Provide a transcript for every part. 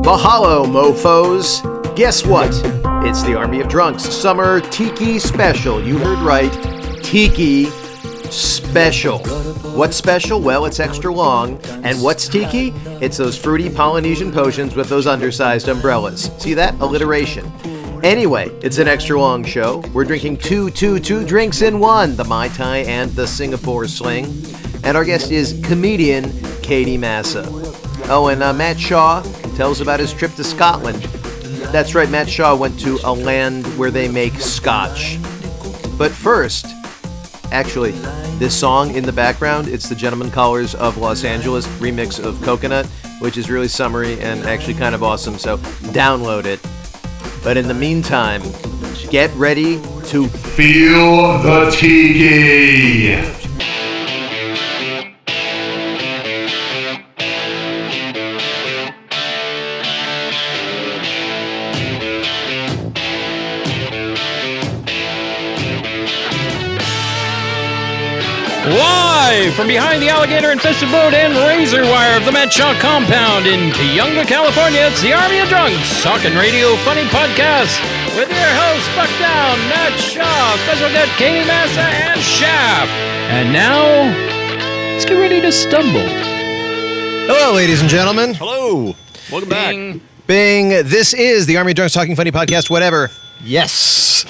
Mahalo, mofos. Guess what? It's the Army of Drunks Summer Tiki Special. You heard right. Tiki Special. What's special? Well, it's extra long. And what's tiki? It's those fruity Polynesian potions with those undersized umbrellas. See that? Alliteration. Anyway, it's an extra long show. We're drinking two drinks in one, the Mai Tai and the Singapore Sling. And our guest is comedian Katie Massa. Oh, and Matt Shaw tells about his trip to Scotland. That's right, Matt Shaw went to a land where they make scotch. But first, actually, this song in the background, it's the Gentleman Callers of Los Angeles remix of Coconut, which is really summery and actually kind of awesome, so download it. But in the meantime, get ready to feel the tiki. Live from behind the alligator-infested boat and razor wire of the Matt Shaw compound in Cayuga, California, it's the Army of Drunks, talking radio funny podcast with your hosts, Buck Down, Matt Shaw, special guest Katie Massa, and Shaft. And now, let's get ready to stumble. Hello, ladies and gentlemen. Hello. Welcome back. Bing. This is the Army of Drunks talking funny podcast, whatever. Yes.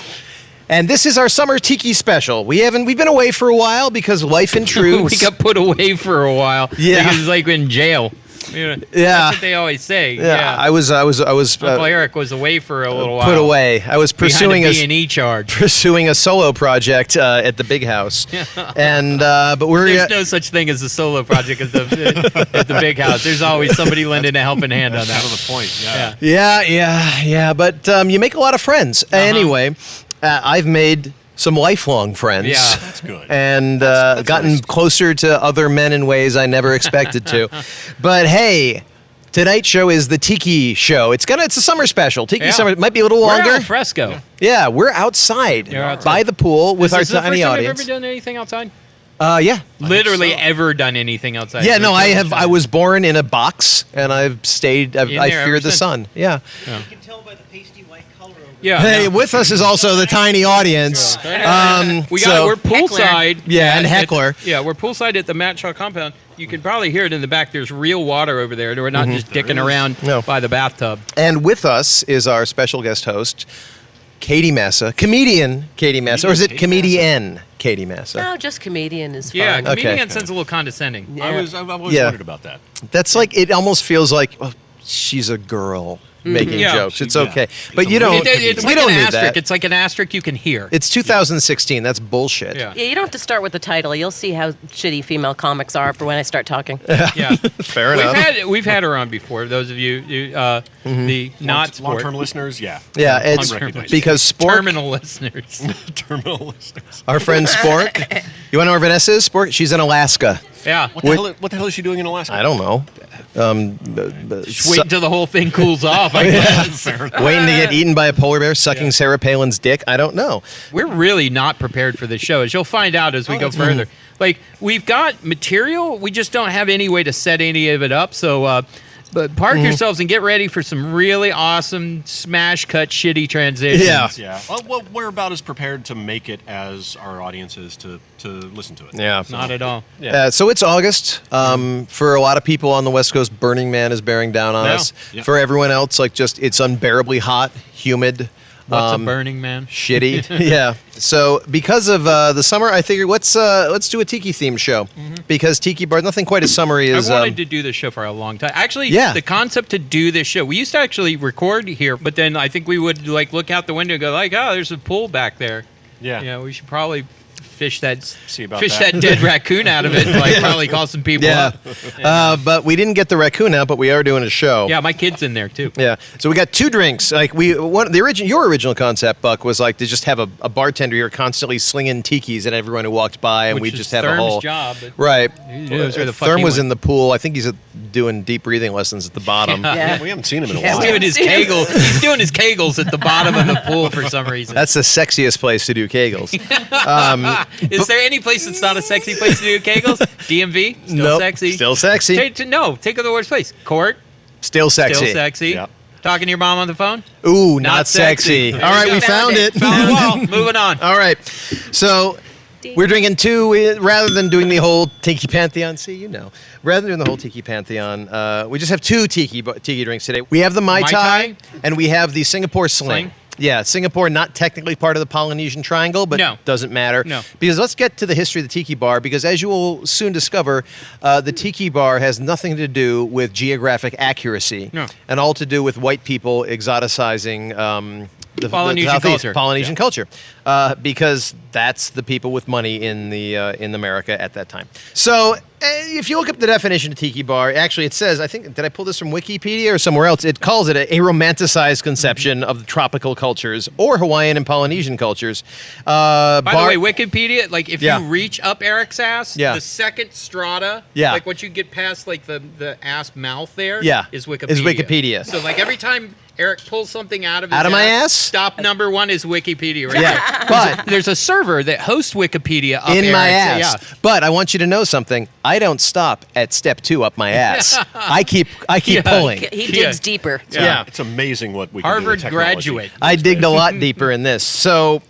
And this is our summer tiki special. We've been away for a while because life intrudes. We got put away for a while. Yeah. Because it's like in jail. You know, yeah. That's what they always say. Yeah. I was. Uncle Eric was away for a little while. Put away. I was pursuing a B&E charge. Pursuing a solo project at the big house. And but there's no such thing as a solo project at the big house. There's always somebody lending a helping hand on that. Out of the point. Yeah. But you make a lot of friends. Anyway, I've made some lifelong friends. Yeah, that's good. And that's gotten closer to other men in ways I never expected to. But hey, tonight's show is the Tiki show. It's a summer special. Tiki summer. It might be a little longer. We're al fresco. Yeah, we're outside, by the pool with our tiny audience. Have you ever done anything outside? Yeah. Literally ever done anything outside? Yeah, no, I have. I was born in a box, and I've stayed. I feared the sun. Yeah. You can tell by the pasty white color over Yeah. Hey, with us is also the tiny audience. We're poolside. Yeah, and heckler. We're poolside at the Matt Shaw compound. You can probably hear it in the back. There's real water over there. We're not just dicking around by the bathtub. And with us is our special guest host, Katie Massa, comedian Katie Massa, or is it comedian Katie Massa? No, just comedian is fine. Yeah, comedian sounds a little condescending. Yeah. I've always wondered about that. That's like, it almost feels like, oh, she's a girl making jokes. It's okay. But you don't, it's we like don't an need asterisk. that. It's like an asterisk you can hear. It's 2016. That's bullshit. Yeah. Yeah, you don't have to start with the title. You'll see how shitty female comics are for when I start talking. Yeah. Fair enough. We've had her on before. Those of you, the not long-term listeners, Yeah, it's because Spork. terminal listeners. Terminal listeners. Our friend Spork. You want to know where Vanessa is? Spork? She's in Alaska. Yeah. What the hell is she doing in Alaska? I don't know. Just wait until the whole thing cools off, I guess. Waiting to get eaten by a polar bear sucking Sarah Palin's dick? I don't know. We're really not prepared for this show, as you'll find out as we go further. Like, we've got material, we just don't have any way to set any of it up, so but park yourselves and get ready for some really awesome smash cut shitty transitions. Yeah. Well, we're about as prepared to make it as our audience is to listen to it. Yeah. Not at all. Yeah. So it's August. For a lot of people on the West Coast, Burning Man is bearing down on us. Yeah. For everyone else, it's unbearably hot, humid. What's a Burning Man? Shitty. Yeah. So because of the summer, I figured let's do a Tiki themed show because Tiki bar nothing quite as summery as. I wanted to do this show for a long time. Actually, Yeah. the concept to do this show, we used to actually record here, but then I think we would like look out the window and go like, oh, there's a pool back there. Yeah. We should probably fish that dead raccoon out of it and like probably call some people up. But we didn't get the raccoon out, but we are doing a show. Yeah, my kid's in there too. Yeah. So we got two drinks. Like your original concept, Buck, was like to just have a bartender here constantly slinging tikis at everyone who walked by, and we just have Therm's a whole job. But right. He knows where the fuck Therm he was went. in the pool. I think he's doing deep breathing lessons at the bottom. Yeah. We haven't seen him in a Yeah, while. He's doing his kegels. He's doing his kegels at the bottom of the pool for some reason. That's the sexiest place to do kegels. Is there any place that's not a sexy place to do kegels? DMV? Still Nope, sexy? Still sexy. Take the worst place. Court? Still sexy. Still sexy. Yeah. Talking to your mom on the phone? Ooh, not sexy. All right, we found it. Found the wall. Moving on. All right. So we're drinking two, rather than doing the whole Tiki Pantheon. See, rather than doing the whole Tiki Pantheon, we just have two Tiki drinks today. We have the Mai Tai, and we have the Singapore Sling. Yeah, Singapore, not technically part of the Polynesian Triangle, but doesn't matter. No. Because let's get to the history of the Tiki Bar, because as you will soon discover, the Tiki Bar has nothing to do with geographic accuracy, and all to do with white people exoticizing the Polynesian culture, because that's the people with money in America at that time. So if you look up the definition of Tiki Bar, actually it says, I think, did I pull this from Wikipedia or somewhere else? It calls it a romanticized conception of the tropical cultures or Hawaiian and Polynesian cultures. By the way, Wikipedia, like if you reach up Eric's ass, the second strata, like once you get past like the ass mouth there, is Wikipedia. So like every time Eric pulls something out of my ass, stop number one is Wikipedia. Right? Yeah, but there's a server that hosts Wikipedia up in Eric's my ass. Yeah. But I want you to know something. I don't stop at step 2 up my ass. I keep pulling. He digs deeper. Yeah. It's amazing what we can do with Harvard technology. graduate. I digged a lot deeper in this. So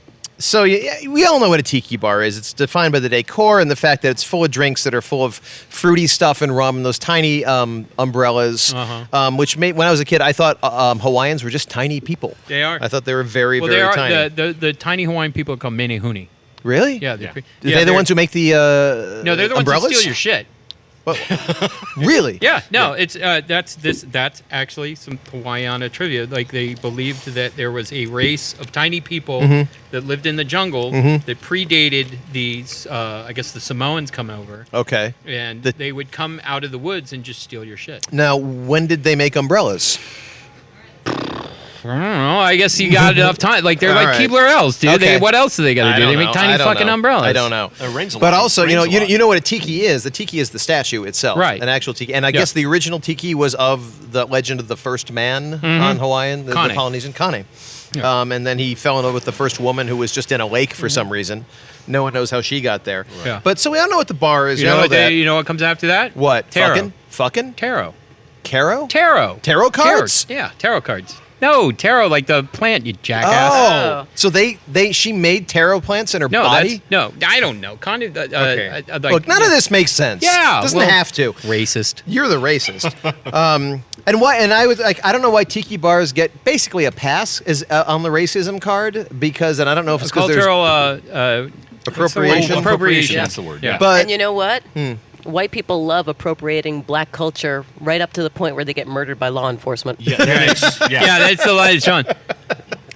we all know what a tiki bar is. It's defined by the decor and the fact that it's full of drinks that are full of fruity stuff and rum and those tiny umbrellas, which made, when I was a kid, I thought Hawaiians were just tiny people. They are. I thought they were very, very tiny. The tiny Hawaiian people are called menehune. Really? Yeah. Are they the ones who make the No, they're the umbrellas? ones who steal your shit. Well, really? Yeah, no, it's that's actually some Hawaiiana trivia. Like they believed that there was a race of tiny people that lived in the jungle that predated these, I guess the Samoans come over. Okay. And they would come out of the woods and just steal your shit. Now, when did they make umbrellas? I don't know. I guess you got enough time. Like they're like Keebler elves, dude. Okay. What else do they got to do? They make tiny fucking umbrellas. I don't know. Rains a But lot. also, Rains a lot. you know what a tiki is. The tiki is the statue itself, Right? An actual tiki, and I guess the original tiki was of the legend of the first man on Hawaiian, the Polynesian Kane. Yeah. And then he fell in love with the first woman who was just in a lake for some reason. No one knows how she got there. Right. Yeah. But so we all know what the bar is. You know what comes after that? What? Tarot. Fucking? Tarot. Caro? Tarot. Tarot cards? Yeah, tarot cards. No, taro like the plant, you jackass. Oh, so she made taro plants in her body? No, I don't know. Kind of. Okay. Like, look, none of this makes sense. Yeah, doesn't have to. Racist. You're the racist. And why? And I was like, I don't know why tiki bars get basically a pass on the racism card, because, and I don't know if it's because there's cultural appropriation. Appropriation. That's the word. Yeah. But And you know what? White people love appropriating black culture right up to the point where they get murdered by law enforcement. Yeah, That's the lie, Sean.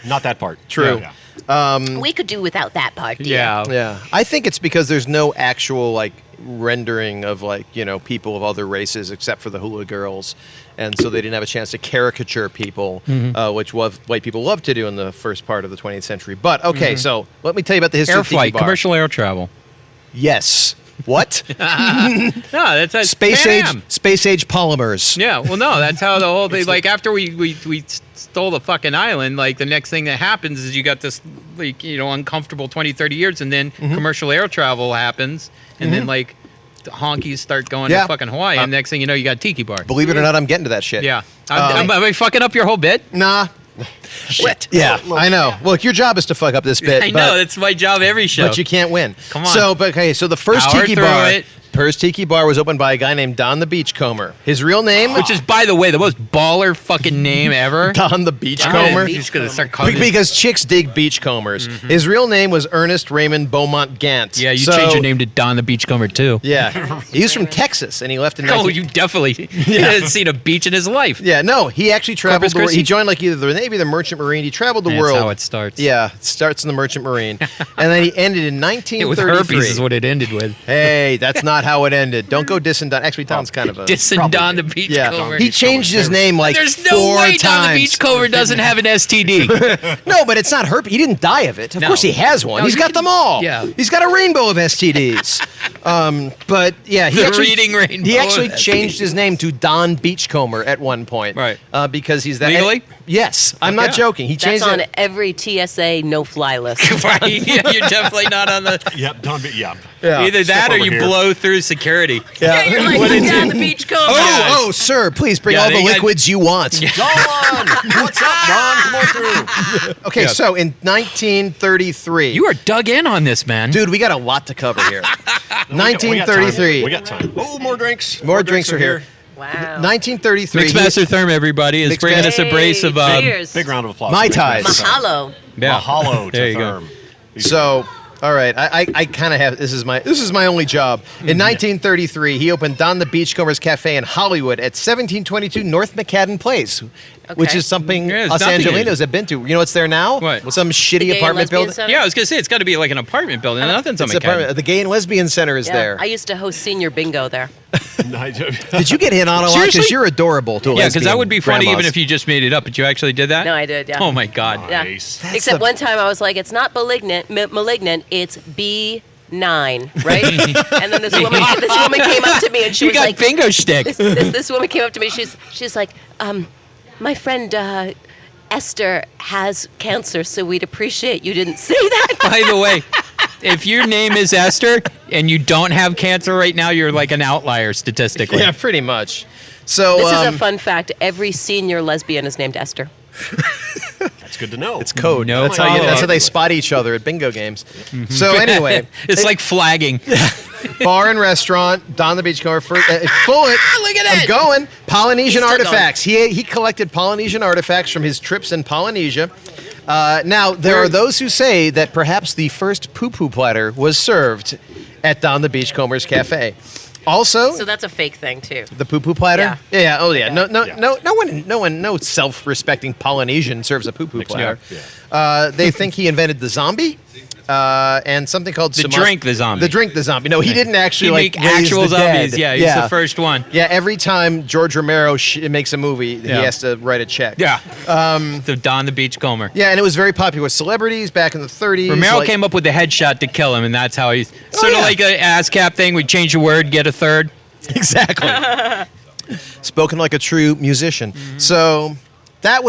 Not that part. True. Yeah. We could do without that part. Dear. Yeah, I think it's because there's no actual like rendering of people of other races except for the hula girls, and so they didn't have a chance to caricature people, which white people loved to do in the first part of the 20th century. But okay, so let me tell you about the history Air of tiki flight, bar. commercial air travel. Yes. What? No, that's a space age polymers. Yeah, well, no, that's how the whole thing. Like after we stole the fucking island, like the next thing that happens is you got this like uncomfortable 20, 30 years, and then commercial air travel happens, and then like the honkies start going to fucking Hawaii, and next thing you know, you got a tiki bar. Believe it or not, I'm getting to that shit. Yeah, am I fucking up your whole bit? Nah. Shit. Yeah, I know. Look, your job is to fuck up this bit. I know, that's my job every show. But you can't win. Come on. So the first Power tiki through bar. it. First tiki bar was opened by a guy named Don the Beachcomber. His real name, which is, by the way, the most baller fucking name ever. Don the Beachcomber. He's gonna start calling because chicks dig beachcombers. His real name was Ernest Raymond Beaumont Gant. Yeah, you changed your name to Don the Beachcomber too. Yeah, he's from Texas, and he left in. Oh, you definitely he hasn't seen a beach in his life. Yeah, no, he actually traveled. He joined like either the Navy, or the Merchant Marine. He traveled the world. That's how it starts. Yeah, it starts in the Merchant Marine, and then he ended in 1933. With herpes is what it ended with. Hey, that's not how it ended. Don't go dissing Don. Actually, Don's kind of a dissing Don the Beachcomber. Yeah, he changed his name like There's no 4 way times. Don the Beachcomber doesn't have an STD. No, but it's not herpes. He didn't die of it. Of course, he has one. He's got them all. Yeah, he's got a rainbow of STDs. But yeah, The Reading Rainbow. he actually changed his name to Don Beachcomber at one point. Right. Because he's that. Legally? Yes. I'm not joking. He That's changed on it. every TSA no-fly list. Right. Yeah, you're definitely not on the. Yep, yep. Yeah. Either that Step or over you here. blow through security. Yeah, you're like, What look is down it? the beachcomber. Oh, sir, please bring Yeah, all the they got- liquids you want. Don! What's up, Don? Come on through. Okay, Yeah. so in 1933. You are dug in on this, man. Dude, we got a lot to cover here. We got 1933. time. We got time. Oh, more drinks. More drinks are here. Wow. 1933. Mixmaster Therm, everybody, is bringing us a brace of. Cheers. Big round of applause. Mai for Tais. Mixmaster Therm. Mahalo. Yeah. Mahalo to There you go. Therm. So, all right, I kind of have this is my only job. In 1933, he opened Don the Beachcomber's Cafe in Hollywood at 1722 North McCadden Place, which Okay. is something Yeah, it's us nothing Angelinos have been to. You know what's there now? What? Some shitty Gay and apartment lesbian building. center? Yeah, I was gonna say it's got to be like an apartment building. Nothing's on It's my apartment. The Gay and Lesbian Center is Yeah, there. I used to host senior bingo there. Did you get hit on a lot? Because Seriously? you're adorable to a Yeah, because that lesbian would be funny grandmas. even if you just made it up, but you actually did that? No, I did, yeah. Oh, my God. Yeah. Nice. Except one time I was like, it's not malignant, it's B9, right? And then this woman came up to me and she You was got like, bingo shtick. this woman came up to me. She's like, my friend Esther has cancer, so we'd appreciate you didn't say that. By the way, if your name is Esther and you don't have cancer right now, you're like an outlier statistically. Yeah, pretty much. So This is a fun fact. Every senior lesbian is named Esther. That's good to know. it's code. No that's follow-up. how they spot each other at bingo games. So anyway, It's like flagging. bar and restaurant, Don the Beachcomber. Full it. Look at I'm that. going. Polynesian He's still artifacts. He collected Polynesian artifacts from his trips in Polynesia. Now, there are those who say that perhaps the first poo-poo platter was served at Don the Beachcomber's Cafe. Also, So that's a fake thing, too. the poo-poo platter? Yeah. Yeah. Oh, yeah. Yeah. No self-respecting Polynesian serves a poo-poo platter. Yeah. They think he invented the zombie. And something called The drink, the zombie. The drink, the zombie. No, he didn't actually He like make raise actual the zombies. dead. Yeah, he's the first one. Yeah, every time George Romero makes a movie, he Yeah. has to write a check. Yeah. The Don the Beachcomber. Yeah, and it was very popular with celebrities back in the 30s. Romero like- came up with the headshot to kill him, and that's how he's sort yeah. of like an ASCAP thing. We change a word, get a third. Exactly. Spoken like a true musician. So that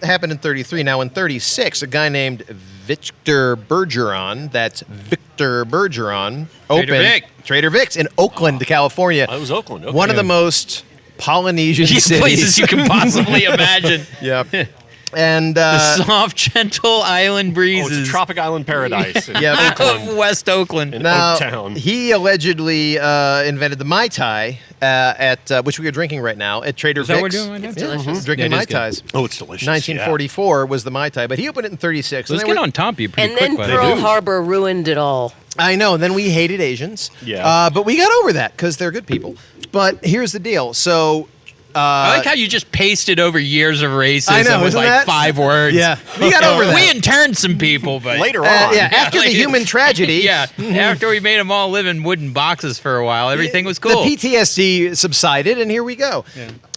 happened in 33. Now in 36, a guy named Victor Bergeron, that's Victor Bergeron, opened Vic. Trader Vic's in Oakland, California. That was Oakland. Okay. One of the most Polynesian These cities. places you can possibly imagine. Yep. And The soft, gentle island Oh, breezes it's a tropic island paradise. in Yeah. Oakland. of West Oakland. In now, Oaktown. he allegedly invented the Mai Tai at which we are drinking right now at Trader Is that Vic's. what we're doing right now? Delicious. Drinking Yeah, it Mai is good. Tais. Oh, it's delicious. 1944 was the Mai Tai, but he opened it in 36. Let's And get then on top of you pretty And quick, then buddy. Pearl do. Harbor ruined it all. I know. And then we hated Asians. Yeah. But we got over that because they're good people. But here's the deal. So. I like how you just pasted over years of racism I know, with isn't like that? 5 words. Yeah. We got over that. We interned some people, but Later on. Yeah, after the like- human tragedy. yeah, after we made them all live in wooden boxes for a while, everything was cool. The PTSD subsided, and here we go.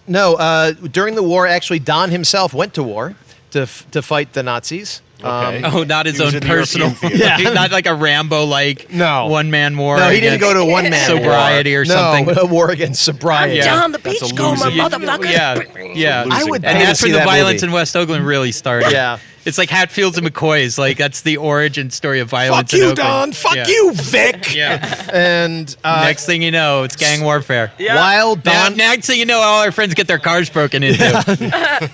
No, during the war, actually, Don himself went to war to fight the Nazis. Okay. Oh, not his He was own in the personal. European theater. Yeah. Not like a Rambo like No. one-man war. No, he didn't against go to a one-man sobriety war. or something. No, a war against sobriety. Yeah. John the That's a Beachcomber, losing- motherfucker. Yeah. I would And pay to that's see when the that violence movie. in West Oakland really started. Yeah. It's like Hatfields and McCoy's. Like, that's the origin story of violence Fuck in you, Oakland. Don. Fuck Yeah. you, Vic. Yeah. And Next thing you know, it's gang warfare. while Now, Don, next thing you know, all our friends get their cars broken into.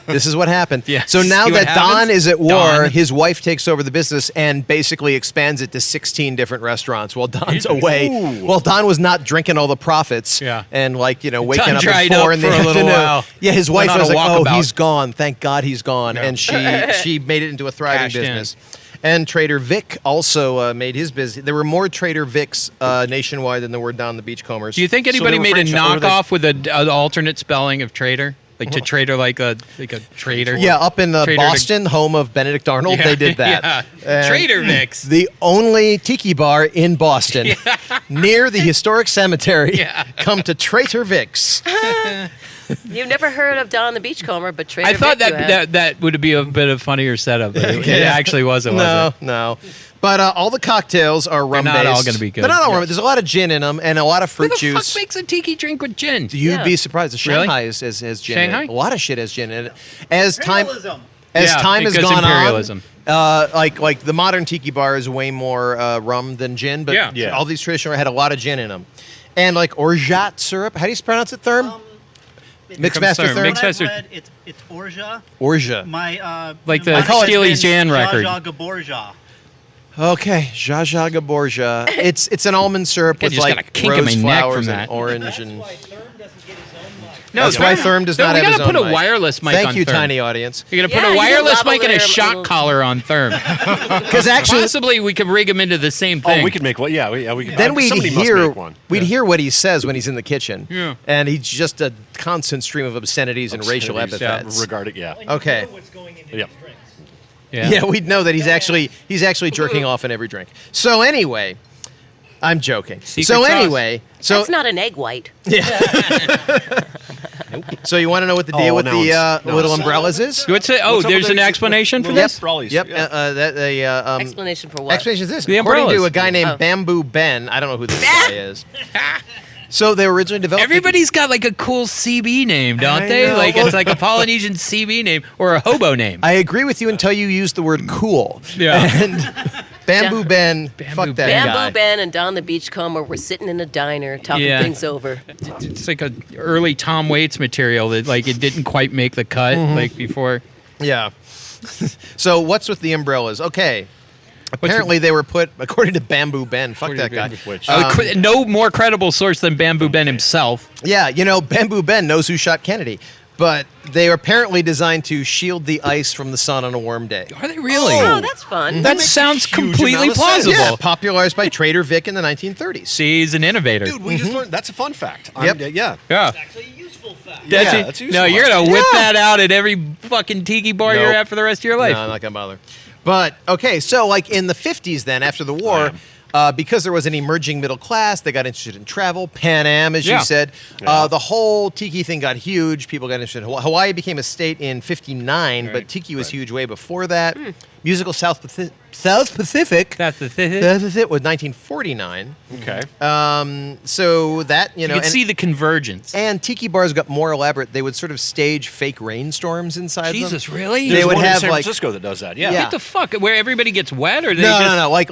this is what happened. Yeah. So now See what that Don happens? is at war, Don. his wife takes over the business and basically expands it to 16 different restaurants while Don's away. Well, Don was not drinking all the profits. Yeah. And waking Don up at dried 4 up in the for a little afternoon. while. Yeah, his wife Went on was a like, "Oh, walkabout." he's gone. Thank God he's gone." Yeah. And she made it into a thriving Cashed in. business. And Trader Vic also made his business. There were more Trader Vics nationwide than there were Don the Beachcombers. Do you think they anybody were made a French, or were they- knockoff with an alternate spelling of trader? Like to trader like a trader? Yeah, up in Trader to- Boston, home of Benedict Arnold, they did that. Yeah. And Trader Vic's. the only tiki bar in Boston, near the historic cemetery. Yeah. Come to Trader Vic's. You've never heard of Don the Beachcomber, but Trader I thought Vic you have. that would be a bit of funnier setup. But it actually wasn't, was it? No. But all the cocktails are rum-based. They're not all gonna be good. They're not all Yeah. rum. There's a lot of gin in them and a lot of fruit Who the juice. fuck makes a tiki drink with gin? You'd be surprised. The Really? Shanghai has gin Shanghai? in it. A lot of shit has gin in it. As time Imperialism. Yeah, has because gone imperialism. on, like the modern tiki bar is way more rum than gin, but Yeah. all these traditional had a lot of gin in them. And like orgeat syrup. How do you pronounce it, Therm? Mixmaster Therm. Therm? What Mixmaster- I've read, it's Orgeat. Orgeat. My Like the my Steely's husband, Jan record. Zsa Zsa Gaborja. Okay, Zsa Zsa Gaborja. It's an almond syrup I with just got like a kink in rose my neck from flowers that. and orange and. No, That's why Therm does not we have his gotta put own a mic. wireless mic Thank on you, Therm. tiny audience. You're gonna Yeah, put a you can wireless mic and a lavalier shock little- collar on Therm. Because actually, Possibly we could rig him into the same Oh, thing. we could make one. Yeah, we could. then we'd somebody must hear make one. we'd hear what he says when he's in the kitchen. Yeah. And he's just a constant stream of obscenities and racial Obscenities, epithets. regarding, yeah. Okay. Yep. Yeah, we'd know that he's actually jerking off in every drink. So anyway, I'm joking. Secret so sauce. anyway, so That's not an egg white. so you want to know what the deal Oh, with now the it's- now little it's- umbrellas is? What's it? Oh, What's up there's with an the- explanation for little this? umbrellas? Yep. Yeah. Explanation for what? Explanation is this. The According to umbrellas. a guy named Oh. Bamboo Ben, I don't know who this guy is. So they were originally developed. Everybody's got like a cool CB name, don't I they? know. Like Well- it's like a Polynesian CB name or a hobo name. I agree with you until you use the word cool. Yeah. And Bamboo Ben, fuck that Ben. guy. Bamboo Ben and Don the Beachcomber were sitting in a diner talking Yeah. things over. It's like a early Tom Waits material that like it didn't quite make the cut like before. Yeah. So what's with the umbrellas? Okay. Apparently they were put, according to Bamboo Ben, fuck that guy. Which? No more credible source than Bamboo Ben himself. Yeah, Bamboo Ben knows who shot Kennedy. But they are apparently designed to shield the ice from the sun on a warm day. Are they really? Oh, that's fun. That sounds huge completely amount of sense. plausible. Yeah, popularized by Trader Vic in the 1930s. See, he's an innovator. Dude, we just learned. That's a fun fact. Yep. Yeah. Yeah. Actually, a useful fact. That's Yeah, it. that's No, useful. you're gonna whip Yeah. that out at every fucking tiki bar you're Nope. at for the rest of your life. No, I'm not going to bother. But, okay, so like in the 50s then, after the war, because there was an emerging middle class, they got interested in travel. Pan Am, as Yeah. you said. Yeah. The whole tiki thing got huge. People got interested in Hawaii. Hawaii became a state in 59, but tiki was huge way before that. Musical South Pacific. That's the thing. It was 1949. Okay. So that, You can see the convergence. and tiki bars got more elaborate. They would sort of stage fake rainstorms inside them. Jesus, really? They There's would one have, in San like- Francisco that does that. Yeah. Yeah. What the fuck? Where everybody gets wet, or they No, just no, no. Like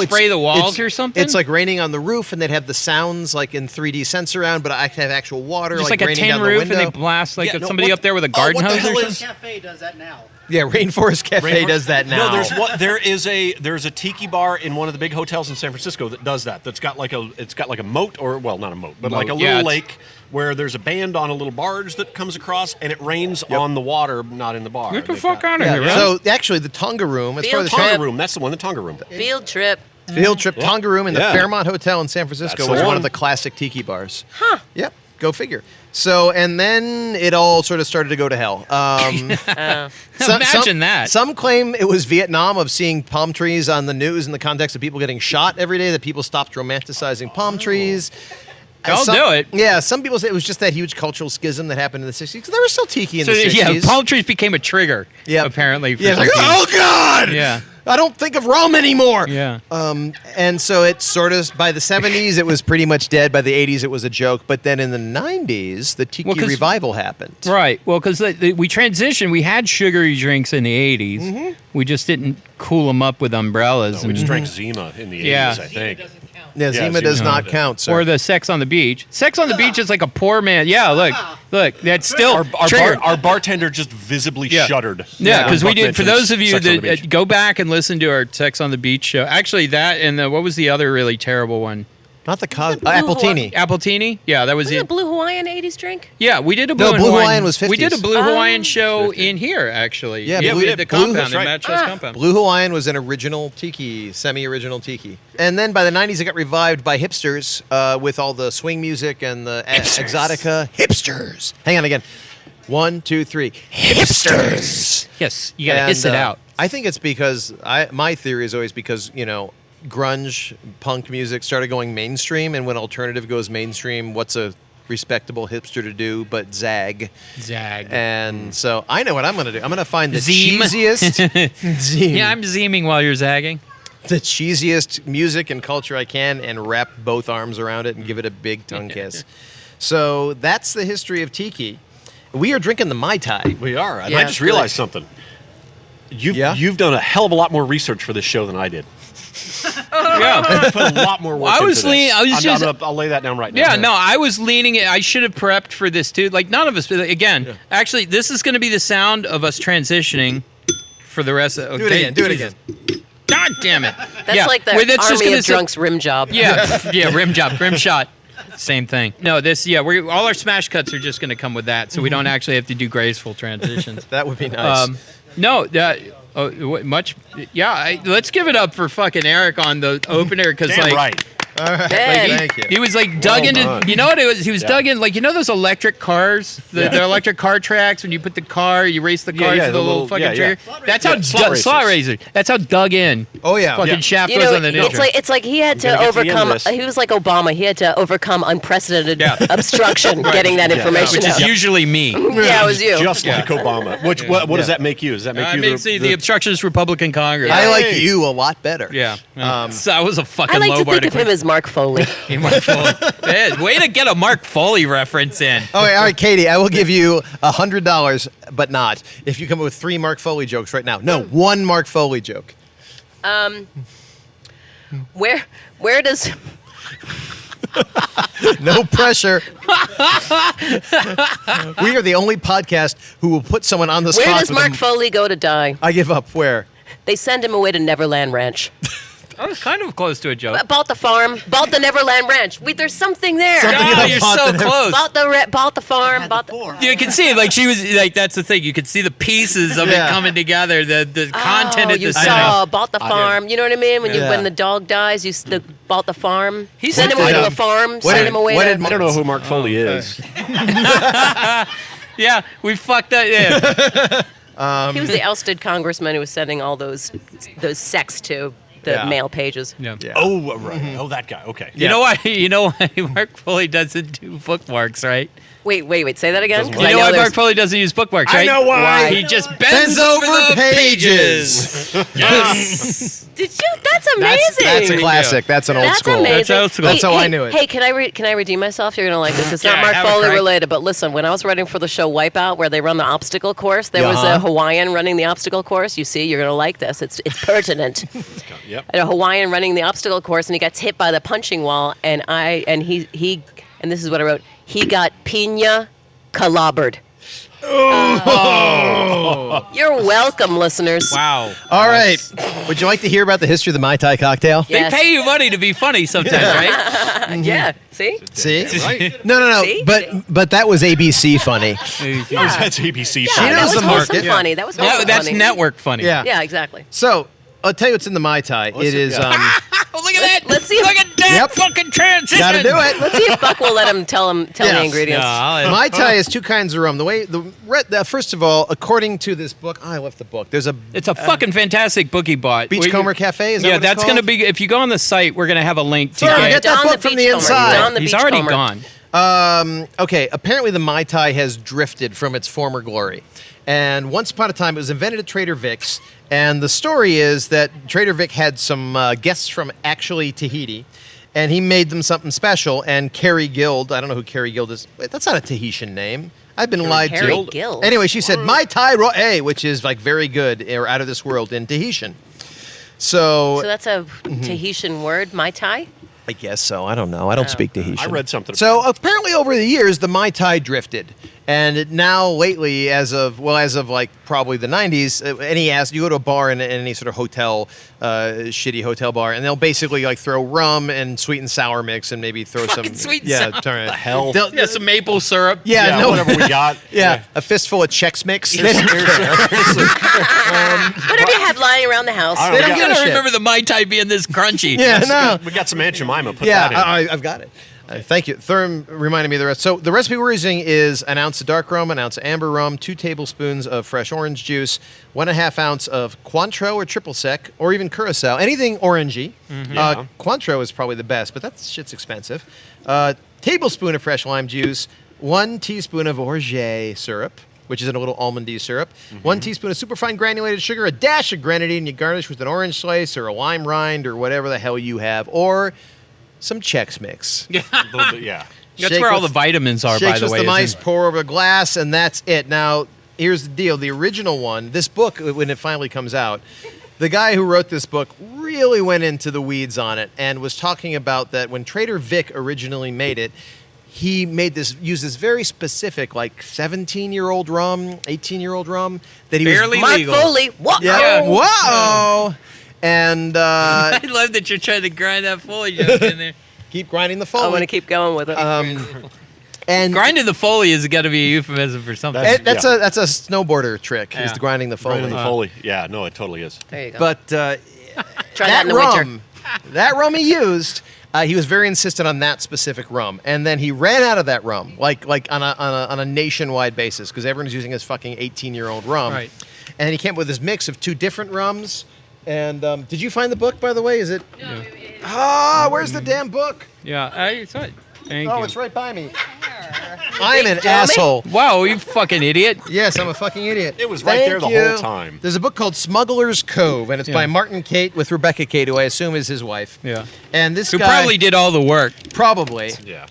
spray the walls it's- or something? It's like raining on the roof, and they'd have the sounds like in 3D sense around, but I have actual water, just like a raining tin down the roof, window. and they blast like Yeah, no, somebody what- up there with a oh, garden what the hose hell or is- something. Cafe does that now. Yeah, Rainforest Cafe does that now. No, there's a tiki bar in one of the big hotels in San Francisco that does that. That's got like a moat, or well, not a moat, but like a Moat, yeah, little it's- lake where there's a band on a little barge that comes across, and it rains on the water, not in the bar. Get the They've fuck got- out of Yeah, here, really? So actually, the Tonga Room, as Field part of the trip. Tonga Room. That's the one. The Tonga Room. Field trip. field trip, Tonga Room in the Yeah. Fairmont Hotel in San Francisco That's was the one one. of the classic tiki bars. Huh. Yep. Go figure. So, and then it all sort of started to go to hell. Imagine that. Some claim it was Vietnam of seeing palm trees on the news in the context of people getting shot every day, that people stopped romanticizing palm trees. I'll Some- do it. Yeah, some people say it was just that huge cultural schism that happened in the 60s. 'Cause there was still tiki in So the 60s. yeah, palm trees became a trigger. Yep. Apparently. For Yeah, like, some oh, God! Yeah. I don't think of rum anymore. Yeah. And so it sort of, by the 70s, it was pretty much dead. By the 80s, it was a joke. But then in the 90s, the tiki 'cause- revival happened. Right. Well, because we transitioned, we had sugary drinks in the 80s. We just didn't cool them up with umbrellas. We and- just drank Zima in the 80s, Yeah. I think. Yeah, Yeah, Zima does Zima not did. count, sir. Or the Sex on the Beach. Sex on the Beach is like a poor man. Yeah, look, that's still triggered. Our bartender just visibly Yeah. shuddered. Yeah, because we Buck did. For mentions those of you Sex on the that Beach. go back and listen to our Sex on the Beach show, actually that and what was the other really terrible one? not the Blue Appletini. Appletini? Yeah, that was Wasn't it. a Blue Hawaiian 80s drink? Yeah, we did a No, Blue Blue Hawaiian was We did a 50s. Blue Hawaiian Oh. show in here, actually. Yeah, we Blue- did the Blue- compound, that's the right. Matt Show's compound. Blue Hawaiian was an original tiki, semi-original tiki. And then by the 90s, it got revived by hipsters with all the swing music and the exotica. Hipsters. Hang on again. 1, 2, 3. Hipsters. Yes, you got to And, hiss it out. I think it's because my theory is always because, grunge punk music started going mainstream, and when alternative goes mainstream, what's a respectable hipster to do but zag? Zag. And so I know what I'm going to do. I'm going to find the Zeem. cheesiest. Zeem. Yeah, I'm zeeming while you're zagging. the cheesiest music and culture I can and wrap both arms around it and give it a big tongue kiss. So that's the history of Tiki. We are drinking the Mai Tai. We are. And Yeah, I just realized something. You've done a hell of a lot more research for this show than I did. Yeah. Put a lot more work I was into this. leaning. I'll lay that down right now. Yeah, no, I was leaning. I should have prepped for this too. Like none of us. Again, actually, this is going to be the sound of us transitioning for the rest of. Do it again. Do it again. God damn it! That's like the Army of Drunks rim job. Yeah, rim job, rim shot. Same thing. No, all our smash cuts are just going to come with that, so we don't actually have to do graceful transitions. That would be nice. Let's give it up for fucking Eric on the opener because Damn right. All right. Hey. Thank you. he was like dug into. done. You know what it was? He was dug in like those electric cars, the electric car tracks. When you put the car, you race the cars yeah, to the the little little- fucking yeah, trigger. yeah. That's how slot racer. That's how dug in. Oh, yeah. Fucking Yeah. shaft You was know, on the ninja. it's like he had to We're gonna get to the end of overcome. this. He was like Obama. He had to overcome unprecedented Yeah. obstruction getting that information which is out. usually me. Yeah, it was you. Just like Obama. What does that make you? Does that make you the obstructionist Republican Congress. I like Hey. you a lot better. Yeah. So I was a fucking I like to low bar think of him as Mark Foley. Mark Foley. Yeah, way to get a Mark Foley reference in. All right, Katie, I will give you $100, but not if you come up with 3 Mark Foley jokes right now. No, 1 Mark Foley joke. Where does No pressure. We are the only podcast who will put someone on the spot. where does with a- Mark Foley go to die? I give up. Where? They send him away to Neverland Ranch. I was kind of close to a joke. Bought the farm. Bought the Neverland Ranch. Wait, there's something there. Something Oh, about you're bought so the- close. Bought the farm. Had Bought the the. four. You can see, like she was, like that's the thing. You could see the pieces of Yeah. it coming together. The content Oh, of you the saw bought the farm. You know what I mean? Yeah. When the dog dies, bought the farm. He's Send him something- away to a farm. What Send did- him away what to. did I don't know who Mark Foley is. Yeah, we fucked that. Yeah. He was the ousted congressman who was sending all those sex to the Yeah. mail pages. Yeah. Yeah. Oh, right. Oh, that guy. Okay. You know why? You know why Mark Foley doesn't do bookmarks, right? Wait. Say that again. 'Cause You I know why there's- Mark Foley doesn't use bookmarks, I right? know why. He just Bends bends over the pages. pages. Yes. Did you? That's amazing. That's a classic. That's an old That's school. amazing. That's old school. That's how I knew it. Hey, can I redeem myself? You're gonna like this. It's Yeah, not Mark have a Foley crack. related, but listen, when I was writing for the show Wipeout, where they run the obstacle course, there was Uh-huh. a Hawaiian running the obstacle course. You see, you're gonna like this. It's pertinent. Yep. A Hawaiian running the obstacle course, and he gets hit by the punching wall, and he and this is what I wrote. He got pina clobbered. Oh. You're welcome, listeners. Wow. All right. Would you like to hear about the history of the Mai Tai cocktail? Yes. They pay you money to be funny sometimes, right? Yeah. See? See? Right. No. See? But that was ABC funny. That's ABC. She Yeah, knows that was the wholesome market. funny. That was Yeah, wholesome that's funny. network funny. Yeah. Yeah, exactly. So I'll tell you what's in the Mai Tai. It is Oh, look at that! let's see if- Look at that Yep. fucking transition. gotta do it. Let's see if Buck will let him tell the Yes. ingredients. Mai Tai is 2 kinds of rum. First of all, according to this book, I left the book. There's a It's a fucking fantastic book he bought. Beachcomber Cafe. Is that Yeah, what it's that's going to called? be. If you go on the site, we're going to have a link to Sorry, get. get that Don book the from the Beachcomber. inside. Don the He's already Beachcomber. gone. Okay, apparently the Mai Tai has drifted from its former glory. And once upon a time, it was invented at Trader Vic's. And the story is that Trader Vic had some guests from actually Tahiti. And he made them something special. And Carrie Guild, I don't know who Carrie Guild is. Wait, that's not a Tahitian name. I've been lied Carrie to. Guild. Anyway, she said Mai Tai Ro'e, which is like very good or out of this world in Tahitian. So that's a Tahitian word, Mai Tai? I guess so. I don't know. I don't speak Tahitian. I read something. So apparently, over the years, the Mai Tai drifted, and now lately, as of like probably the '90s, you go to a bar in any sort of hotel, shitty hotel bar, and they'll basically like throw rum and sweet and sour mix, and maybe throw Fucking some sweet and yeah, sour. turn it. The hell? They'll- Yeah, some maple syrup. yeah, no, whatever we got. yeah, a fistful of Chex Mix. They don't care. Whatever you have lying around the house. I They don't don't know. give a I shit. remember the Mai Tai being this crunchy. Yeah, no. We got some Aunt Jemima. Put Yeah, that in. I've got it. Thank you. Thurm reminded me of the rest. So the recipe we're using is an ounce of dark rum, an ounce of amber rum, 2 tablespoons of fresh orange juice, 1.5 ounce of Cointreau or triple sec, or even Curacao, anything orangey. Yeah. Cointreau is probably the best, but that shit's expensive. Tablespoon of fresh lime juice, 1 teaspoon of orgeat syrup, which is in a little almondy syrup. 1 teaspoon of superfine granulated sugar, a dash of grenadine. You garnish with an orange slice or a lime rind or whatever the hell you have, or some Chex Mix. A little bit, yeah. That's Shake where all with- the vitamins are, by Shakes the with way. some isn't ice, it? pour over a glass, and that's it. Now, here's the deal. The original one, this book, when it finally comes out, the guy who wrote this book really went into the weeds on it and was talking about that when Trader Vic originally made it, he used this very specific, like 17-year-old rum, 18-year-old rum that he Barely was Mark legal. Foley. What? Yeah. Oh. Whoa. And I love that you're trying to grind that Foley joke in there. keep grinding the I Foley. want to keep going with it. And Grinding the Foley has got to be a euphemism for something. That's- that's a snowboarder trick. Is Yeah. the grinding the Foley. Brandon Foley. Yeah, no, it totally is. there you go. But Try that in the rum, winter. that rum he used, he was very insistent on that specific rum, and then he ran out of that rum, like on a nationwide basis, because everyone's using his fucking 18-year-old rum. Right. And then he came up with this mix of 2 different rums. And did you find the book, by the way? Is it? Ah, where's the damn book? Yeah, I saw it. Thank Oh, you. it's right by me. I'm an dummy. asshole. Wow, you fucking idiot. Yes, I'm a fucking idiot. It was right Thank there the you. whole time. There's a book called Smuggler's Cove, and it's by Yeah. Martin Cate with Rebecca Cate, who I assume is his wife. Yeah. And this Who guy probably did all the work. probably, Yeah.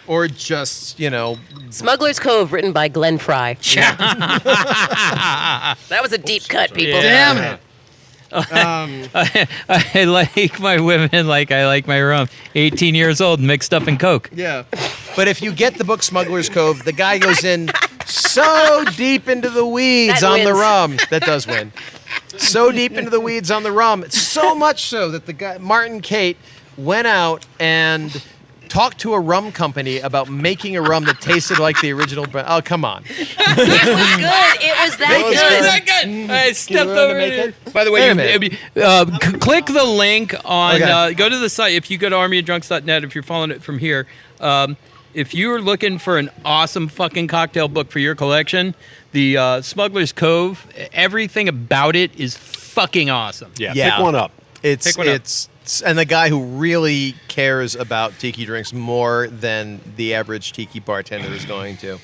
or just Smuggler's Cove, written by Glenn Fry. That was a deep cut, people. Yeah. damn it. I like my women like I like my rum. 18 years old, mixed up in Coke. Yeah. But if you get the book Smuggler's Cove, the guy goes in so deep into the weeds That on the wins. rum. That does win. So deep into the weeds on the rum. So much so that the guy, Martin Cate, went out and talked to a rum company about making a rum that tasted like the original brand. Oh, come on. It was good. It was that was good. That good. I stepped learn to over make it. it? By the Wait way, a minute. click the link on. Okay. Go to the site. If you go to armyofdrunks.net, if you're following it from here, if you're looking for an awesome fucking cocktail book for your collection, the Smuggler's Cove, everything about it is fucking awesome. Yeah, Yeah. pick one up. It's Pick one up. and the guy who really cares about tiki drinks more than the average tiki bartender is going to.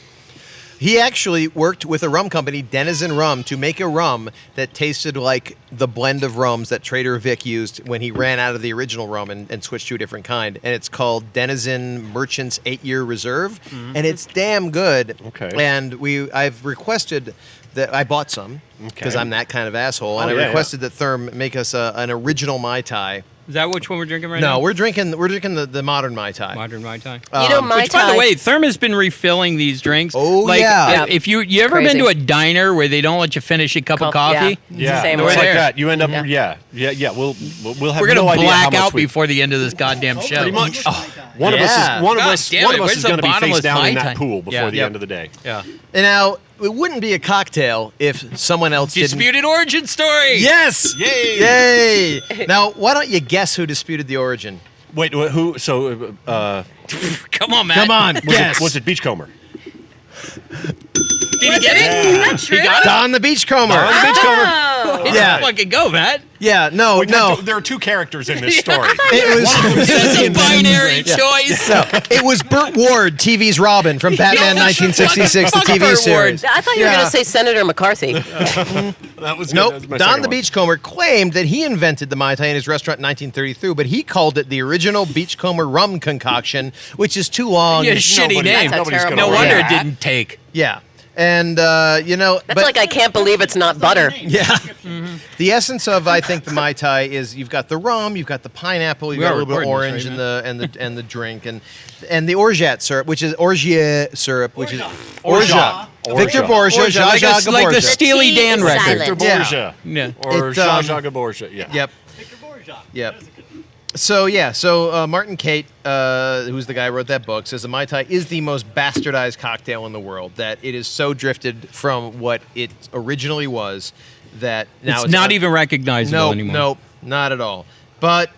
He actually worked with a rum company, Denizen Rum, to make a rum that tasted like the blend of rums that Trader Vic used when he ran out of the original rum and switched to a different kind. And it's called Denizen Merchant's 8-Year Reserve, and it's damn good. Okay. And I've requested that I bought some because Okay. I'm that kind of asshole, and Oh, I yeah, requested that Therm make us an original Mai Tai. Is that which one we're drinking right now? No, we're drinking the modern Mai Tai. Modern Mai Tai. You know, Mai Which, by the Tai- way, Therm has been refilling these drinks. Oh, like, yeah. If you ever Crazy. been to a diner where they don't let you finish a cup of coffee? Yeah, Same it's way. like there. that. You end up, Yeah. yeah. We'll have We're gonna no idea how black much out we- before the end of this goddamn show. Pretty much. Yeah. One of God us damn it, where's is the going to be face bottomless down in Mai Tai? that pool before Yeah. the Yep. end of the day. Yeah. And now it wouldn't be a cocktail if someone else didn't. Disputed origin story. Yes! Yay! Yay! Now, why don't you guess who disputed the origin? Wait, who? So, Come on, Matt. Come on, guess. was it Beachcomber? Did he get it? Is that true? He got it? Don the Beachcomber. Don the Beachcomber. Oh. Yeah. Fucking go, Matt. Yeah, no. There are two characters in this story. It was. This is a binary Yeah. choice. No, it was Burt Ward, TV's Robin from Batman 1966, the Fuck TV Burt series. I thought you were Yeah. going to say Senator McCarthy. That was Nope. That was my Don second the one. Beachcomber claimed that he invented the Mai Tai in his restaurant in 1933, but he called it the original Beachcomber rum concoction, which is too long. Yeah, shitty Nobody- name. That's a nobody's terrible gonna No order wonder that. it didn't take. Yeah. And, That's but like I can't believe it's not butter. yeah. The essence of, I think, the Mai Tai is you've got the rum, you've got the pineapple, you've We got are a little bit of recording orange this, in right, the drink, and the orgeat syrup, which is orgeat syrup, which is Orgeat. Victor Borgia, Orgeat, like, Zsa Zsa like the Gabor. Steely T Dan is record. silent. Victor Yeah. Borgia. Yeah. Or It, Zsa Zsa Gabor. Yeah. Yep. Victor Borgia. Yep. So Martin Cate, who's the guy who wrote that book, says the Mai Tai is the most bastardized cocktail in the world. That it is so drifted from what it originally was that now It's not even recognizable anymore. Nope, not at all. But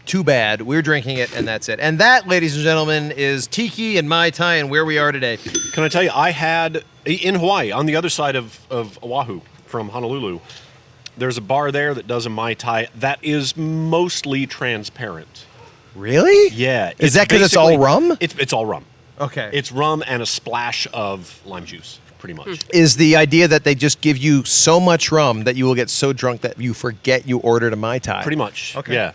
too bad. We're drinking it, and that's it. And that, ladies and gentlemen, is Tiki and Mai Tai and where we are today. Can I tell you, I had in Hawaii, on the other side of Oahu from Honolulu, there's a bar there that does a Mai Tai that is mostly transparent. Really? Yeah. Is that because it's all basically- rum? It's all rum. Okay. It's rum and a splash of lime juice, pretty much. Is the idea that they just give you so much rum that you will get so drunk that you forget you ordered a Mai Tai? Pretty much. Okay. Yeah.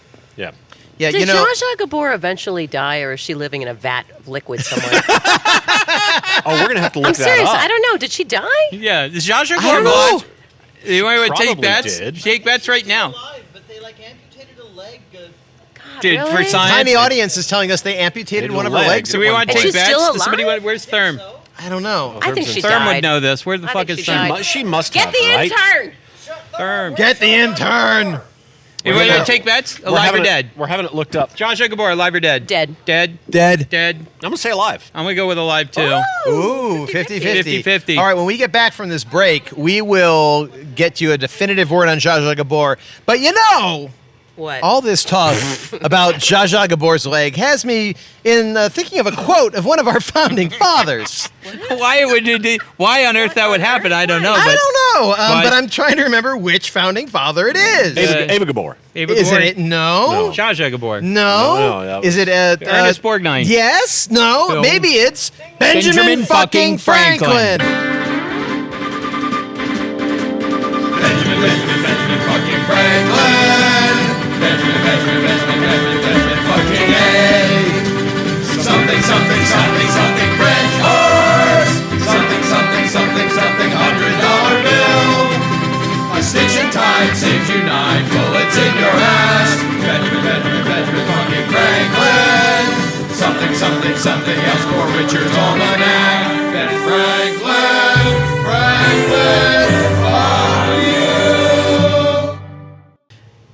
Yeah, Did you know. Zsa Zsa Gabor eventually die, or is she living in a vat of liquid somewhere? Oh, we're gonna have to look I'm that serious. up. I don't know. Did she die? Yeah, is Zsa Zsa I Gabor don't know. alive? You want to take Probably bets? did. Take bets right now. Alive, but they like amputated a leg. God, Dude, really? for science. Tiny audience is telling us they amputated They one of did her a leg. legs. So we want to And take she's bets? still Does somebody alive? where's Therm? I don't know. I think she Therm died. would know this. Where the I fuck think is she Therm? died. She must Get have, the right? intern. Therm. Get the intern. You want to take bets? Alive or dead? We're having it looked up. Zsa Zsa Gabor, alive or dead? Dead. Dead. Dead. Dead. I'm gonna say alive. I'm gonna go with alive too. Ooh, 50-50. 50-50. All right, when we get back from this break, we will get you a definitive word on Zsa Zsa Gabor. But you know, What? all this talk about Zsa Zsa Gabor's leg has me in thinking of a quote of one of our founding fathers. Why on earth that would happen? I don't know. I But don't know, but- but I'm trying to remember which founding father it is. Ava Gabor. Ava Isn't Gabor? it? No. Zsa Zsa Gabor. No. No, Is it Ernest Borgnine. Yes. No. Bill. Maybe it's Benjamin fucking Franklin.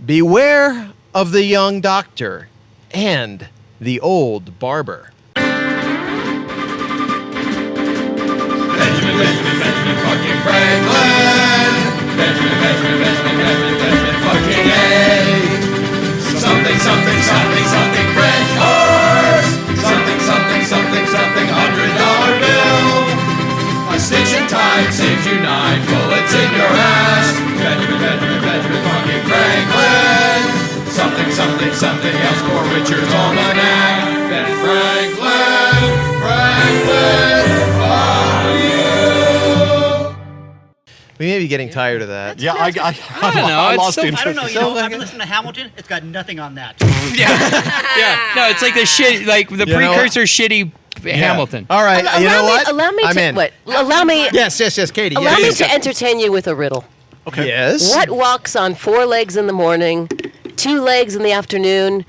Beware of the young doctor and the old barber. We may be getting tired of that. Yeah, I don't know, I it's lost still- interest. I don't know. You know, I've been listening to Hamilton. It's got nothing on that. Yeah. No, it's like the shit, like the You know precursor shitty Hamilton. All right, you know what? Allow me I'm to in. what? Allow me. Yes, Katie. Allow me Yes. to entertain you with a riddle. Okay. Yes. What walks on 4 legs in the morning, 2 legs in the afternoon,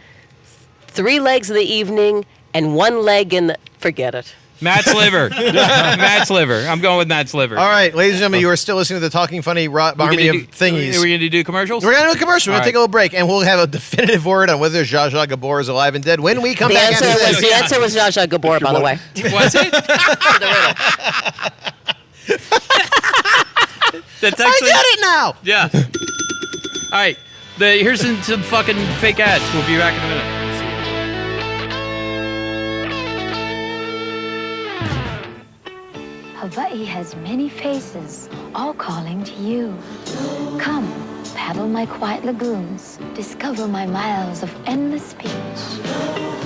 3 legs in the evening, and 1 leg in the... Forget it. Matt's liver. Matt's liver. I'm going with Matt's liver. All right, ladies and gentlemen, you are still listening to the Talking Funny Army of Thingies. Are we going to do commercials? We're going to do a commercial. We're All going to take a little break, and we'll have a definitive word on whether Zsa Zsa Gabor is alive and dead when we come The back answer after was this. the answer was Zsa Zsa Gabor, by the way. Was it? The riddle. That's I actually. get it now. Yeah. All right. Here's some fucking fake ads. We'll be back in a minute. Hawaii has many faces, all calling to you. Come, paddle my quiet lagoons, discover my miles of endless beach.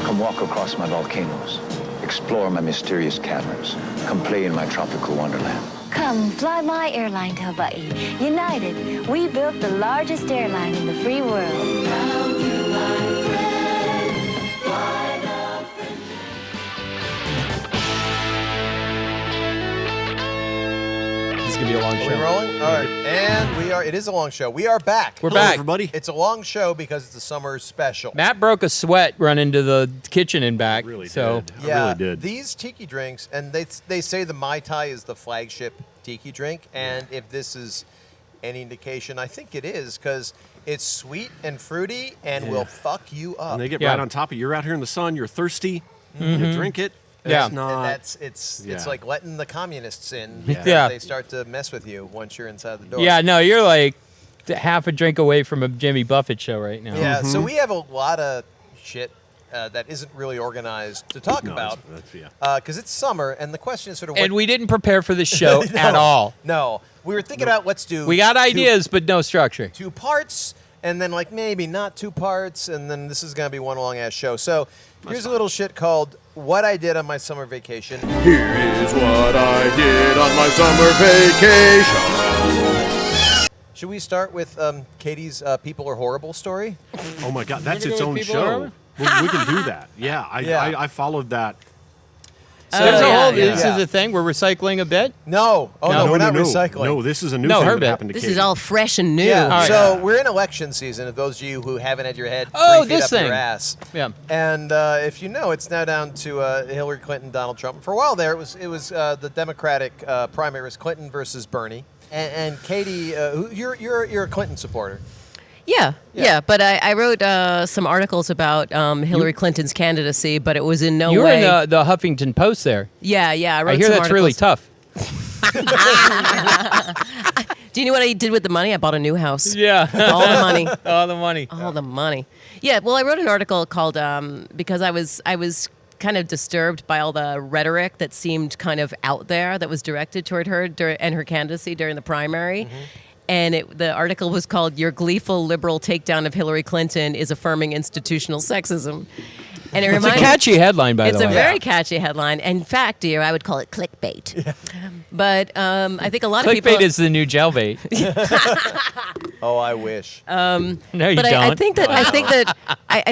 Come walk across my volcanoes, explore my mysterious caverns, come play in my tropical wonderland. Come, fly my airline to Hawaii. United, we built the largest airline in the free world. This is going to be a long Are we rolling? All right, and we are. It is a long show. We are back. We're Hello, back. everybody. It's a long show because it's a summer special. Matt broke a sweat running to the kitchen and back. Really so did. Yeah, I really did. these tiki drinks, and they say the Mai Tai is the flagship tiki drink, and if this is any indication, I think it is, because it's sweet and fruity and will fuck you up. And they get Yeah. right on top of you. You're out here in the sun. You're thirsty. You drink it. Yeah. It's And not. it's Yeah. like letting the communists in. Yeah. because Yeah. They start to mess with you once you're inside the door. yeah, no, you're like half a drink away from a Jimmy Buffett show right now. Yeah, so we have a lot of shit that isn't really organized to talk No, about that's- yeah. because it's summer, and the question is sort of what... And we didn't prepare for this show No, at all. No. We were thinking about let's do... We got ideas, but no structure. Two parts, and then like maybe not 2 parts, and then this is going to be one long-ass show. So here's a little shit called What I Did on My Summer Vacation. Here is what I did on my summer vacation. Should we start with Katie's People Are Horrible story? Oh my God, that's We're its gonna own go with show. We can do that. Yeah, I followed that. So there's a whole, this yeah. is a thing. We're recycling a bit. No. Oh, no, we're not recycling. No, this is a new No, thing her that bit. happened to This Katie. is all fresh and new. Yeah, All right. so we're in election season, of those of you who haven't had your head 3 feet this up thing. your ass. Yeah. And if you know, it's now down to Hillary Clinton, Donald Trump. For a while there, it was the Democratic primary was Clinton versus Bernie. And Katie, you're a Clinton supporter. Yeah. But I wrote some articles about Hillary Clinton's candidacy, but it was in no You were way. in the Huffington Post there. Yeah. I wrote I hear some that's really articles. tough. Do you know what I did with the money? I bought a new house. Yeah. All the money. All the money. All the money. Yeah. Well, I wrote an article called because I was kind of disturbed by all the rhetoric that seemed kind of out there that was directed toward her and her candidacy during the primary. Mm-hmm. And the article was called "Your Gleeful Liberal Takedown of Hillary Clinton is Affirming Institutional Sexism." And it It's a reminded catchy headline, by It's the a way. very catchy headline. In fact, dear, I would call it clickbait. But I think a lot of people. Clickbait is the new jailbait. Oh, I wish. No, you But don't. I think that I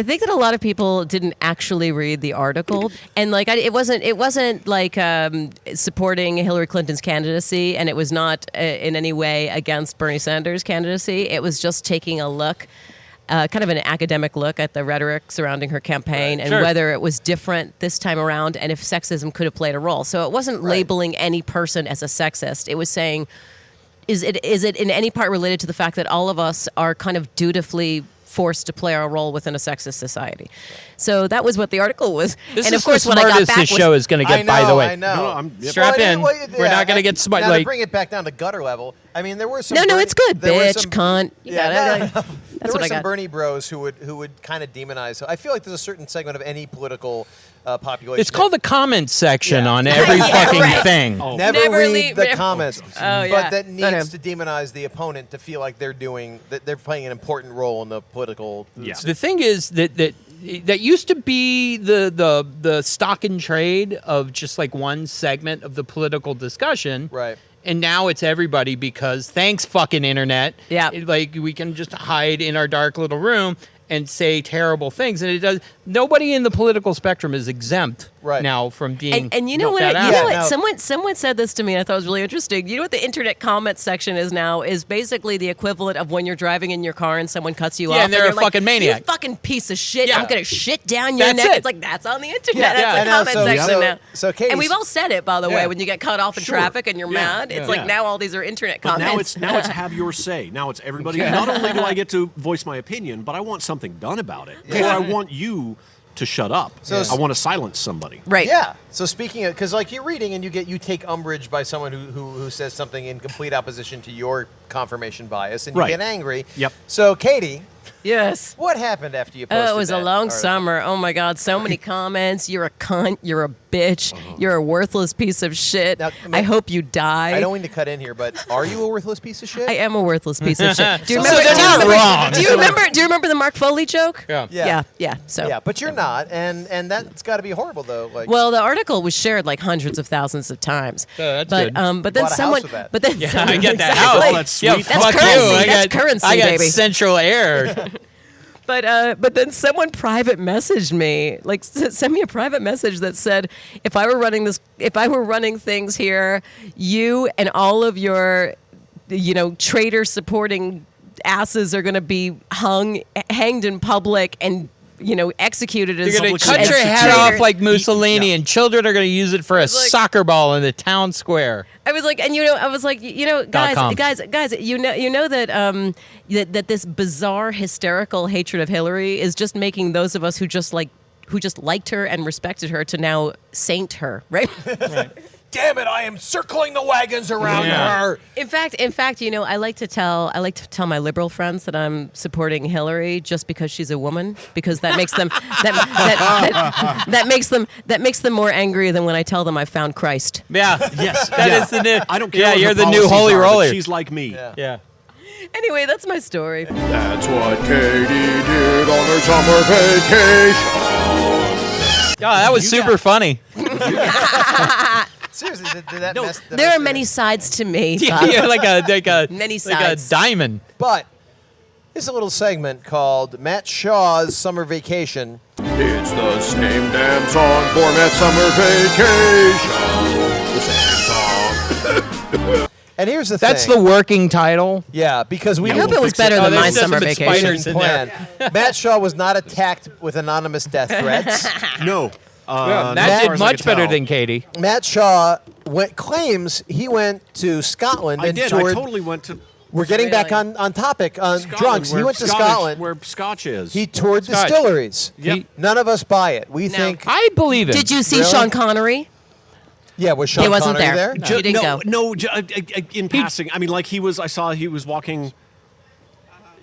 think that a lot of people didn't actually read the article, and like it wasn't like supporting Hillary Clinton's candidacy, and it was not in any way against Bernie Sanders' candidacy. It was just taking a look. Kind of an academic look at the rhetoric surrounding her campaign and Sure. whether it was different this time around and if sexism could have played a role. So it wasn't labeling any person as a sexist. It was saying, is it in any part related to the fact that all of us are kind of dutifully forced to play our role within a sexist society? So that was what the article was. This and is of course, the what I got smartest back this was, show is going to get, by the way. I know. No, I'm- yep. Strap in. We're not going to get smart. Now, Like, to bring it back down to gutter level, I mean, there were some. No, Bernie- it's good, there were bitch, some- cunt. You Yeah, gotta- no. that's There what were I some got. Bernie bros who would kind of demonize. I feel like there's a certain segment of any political population. it's called the comments section Yeah. on every Yeah, fucking right. thing. Oh. Never Never read leave- the comments. Oh, yeah. But that No, needs no. to demonize the opponent to feel like they're playing an important role in the political. Yeah. The thing is that used to be the stock and trade of just like one segment of the political discussion. Right. And now it's everybody because thanks fucking internet. Yeah. Like we can just hide in our dark little room and say terrible things, and it does. Nobody in the political spectrum is exempt now from being. And you know what? that You out. know what? Now- Someone said this to me, and I thought it was really interesting. You know what the internet comment section is now? Is basically the equivalent of when you're driving in your car and someone cuts you off. and they're you're a like, fucking maniac. You fucking piece of shit! Yeah. I'm gonna shit down your That's neck. it. It's like that's on the internet. Yeah, That's and the comment also- section so- now. so Katie's- and we've all said it, by the Yeah. way. When you get cut off in Sure. traffic and you're Yeah. mad, it's Yeah. like Yeah. now all these are internet But comments. now it's have your say. Now it's everybody. Not only do I get to voice my opinion, but I want something done about it. Or I want you to shut up. So- I want to silence somebody. right. Yeah. So speaking of, because like you're reading and you take umbrage by someone who says something in complete opposition to your confirmation bias, and you Right. get angry. Yep. So Katie, Yes. what happened after you posted Oh, it was a that long article? summer. Oh my God, so many comments. You're a cunt. You're a bitch. You're a worthless piece of shit. Now, I hope you die. I don't mean to cut in here, but are you a worthless piece of shit? I am a worthless piece of shit. Do you So remember? they're do you not remember- wrong. Do you remember the Mark Foley joke? Yeah. Yeah. So. Yeah, but you're not, and that's got to be horrible though. Like, Well, the article was shared like hundreds of thousands of times. Oh, that's but good. but then Bought a house someone with that. but then Yeah, someone, I get that exactly. house. Oh, that's Yo, sweet. That's fuck currency. you. I That's got, currency, I got baby. central air. But then someone private messaged me, like sent me a private message that said, if I were running things here, you and all of your, traitor supporting asses are going to be hanged in public and executed as You're going Public to cut service your head traitors. off like Mussolini, Yeah. and children are going to use it for a like- soccer ball in the town square. I was like, .com. guys, you know that that this bizarre hysterical hatred of Hillary is just making those of us who just liked her and respected her to now saint her, right? damn it, I am circling the wagons around Yeah. her. In fact, I like to tell my liberal friends that I'm supporting Hillary just because she's a woman, because that makes them that makes them more angry than when I tell them I found Christ. Yeah. Yes. That is the new. I don't care. Yeah, what you're her the new policies holy are, but roller. She's like me. Yeah. Anyway, that's my story. That's what Katie did on her summer vacation. Oh, that was super funny. Seriously, did that mess? There are many sides to me. Bob. Yeah, like a Many like a sides. diamond. But here's a little segment called Matt Shaw's Summer Vacation. It's the same damn song for Matt's summer vacation. The same song. And here's the That's thing. the working title. Yeah, because we I hope it was better Oh, than my there's summer some vacation. spiders in there. plan. Matt Shaw was not attacked with anonymous death threats. No. That not as far did as I much could better tell. than Katie. Matt Shaw claims he went to Scotland I and did. toured. I totally went to We're getting back Really? on topic on Scotland, drunks. He where went to Scottish- Scotland. where Scotch is. He toured Scotch. distilleries. Yep. None of us buy it. We think. I believe it. Did you see Really? Sean Connery? Yeah, was Sean He wasn't Connery there. there? You didn't go. In passing. I mean, like I saw he was walking.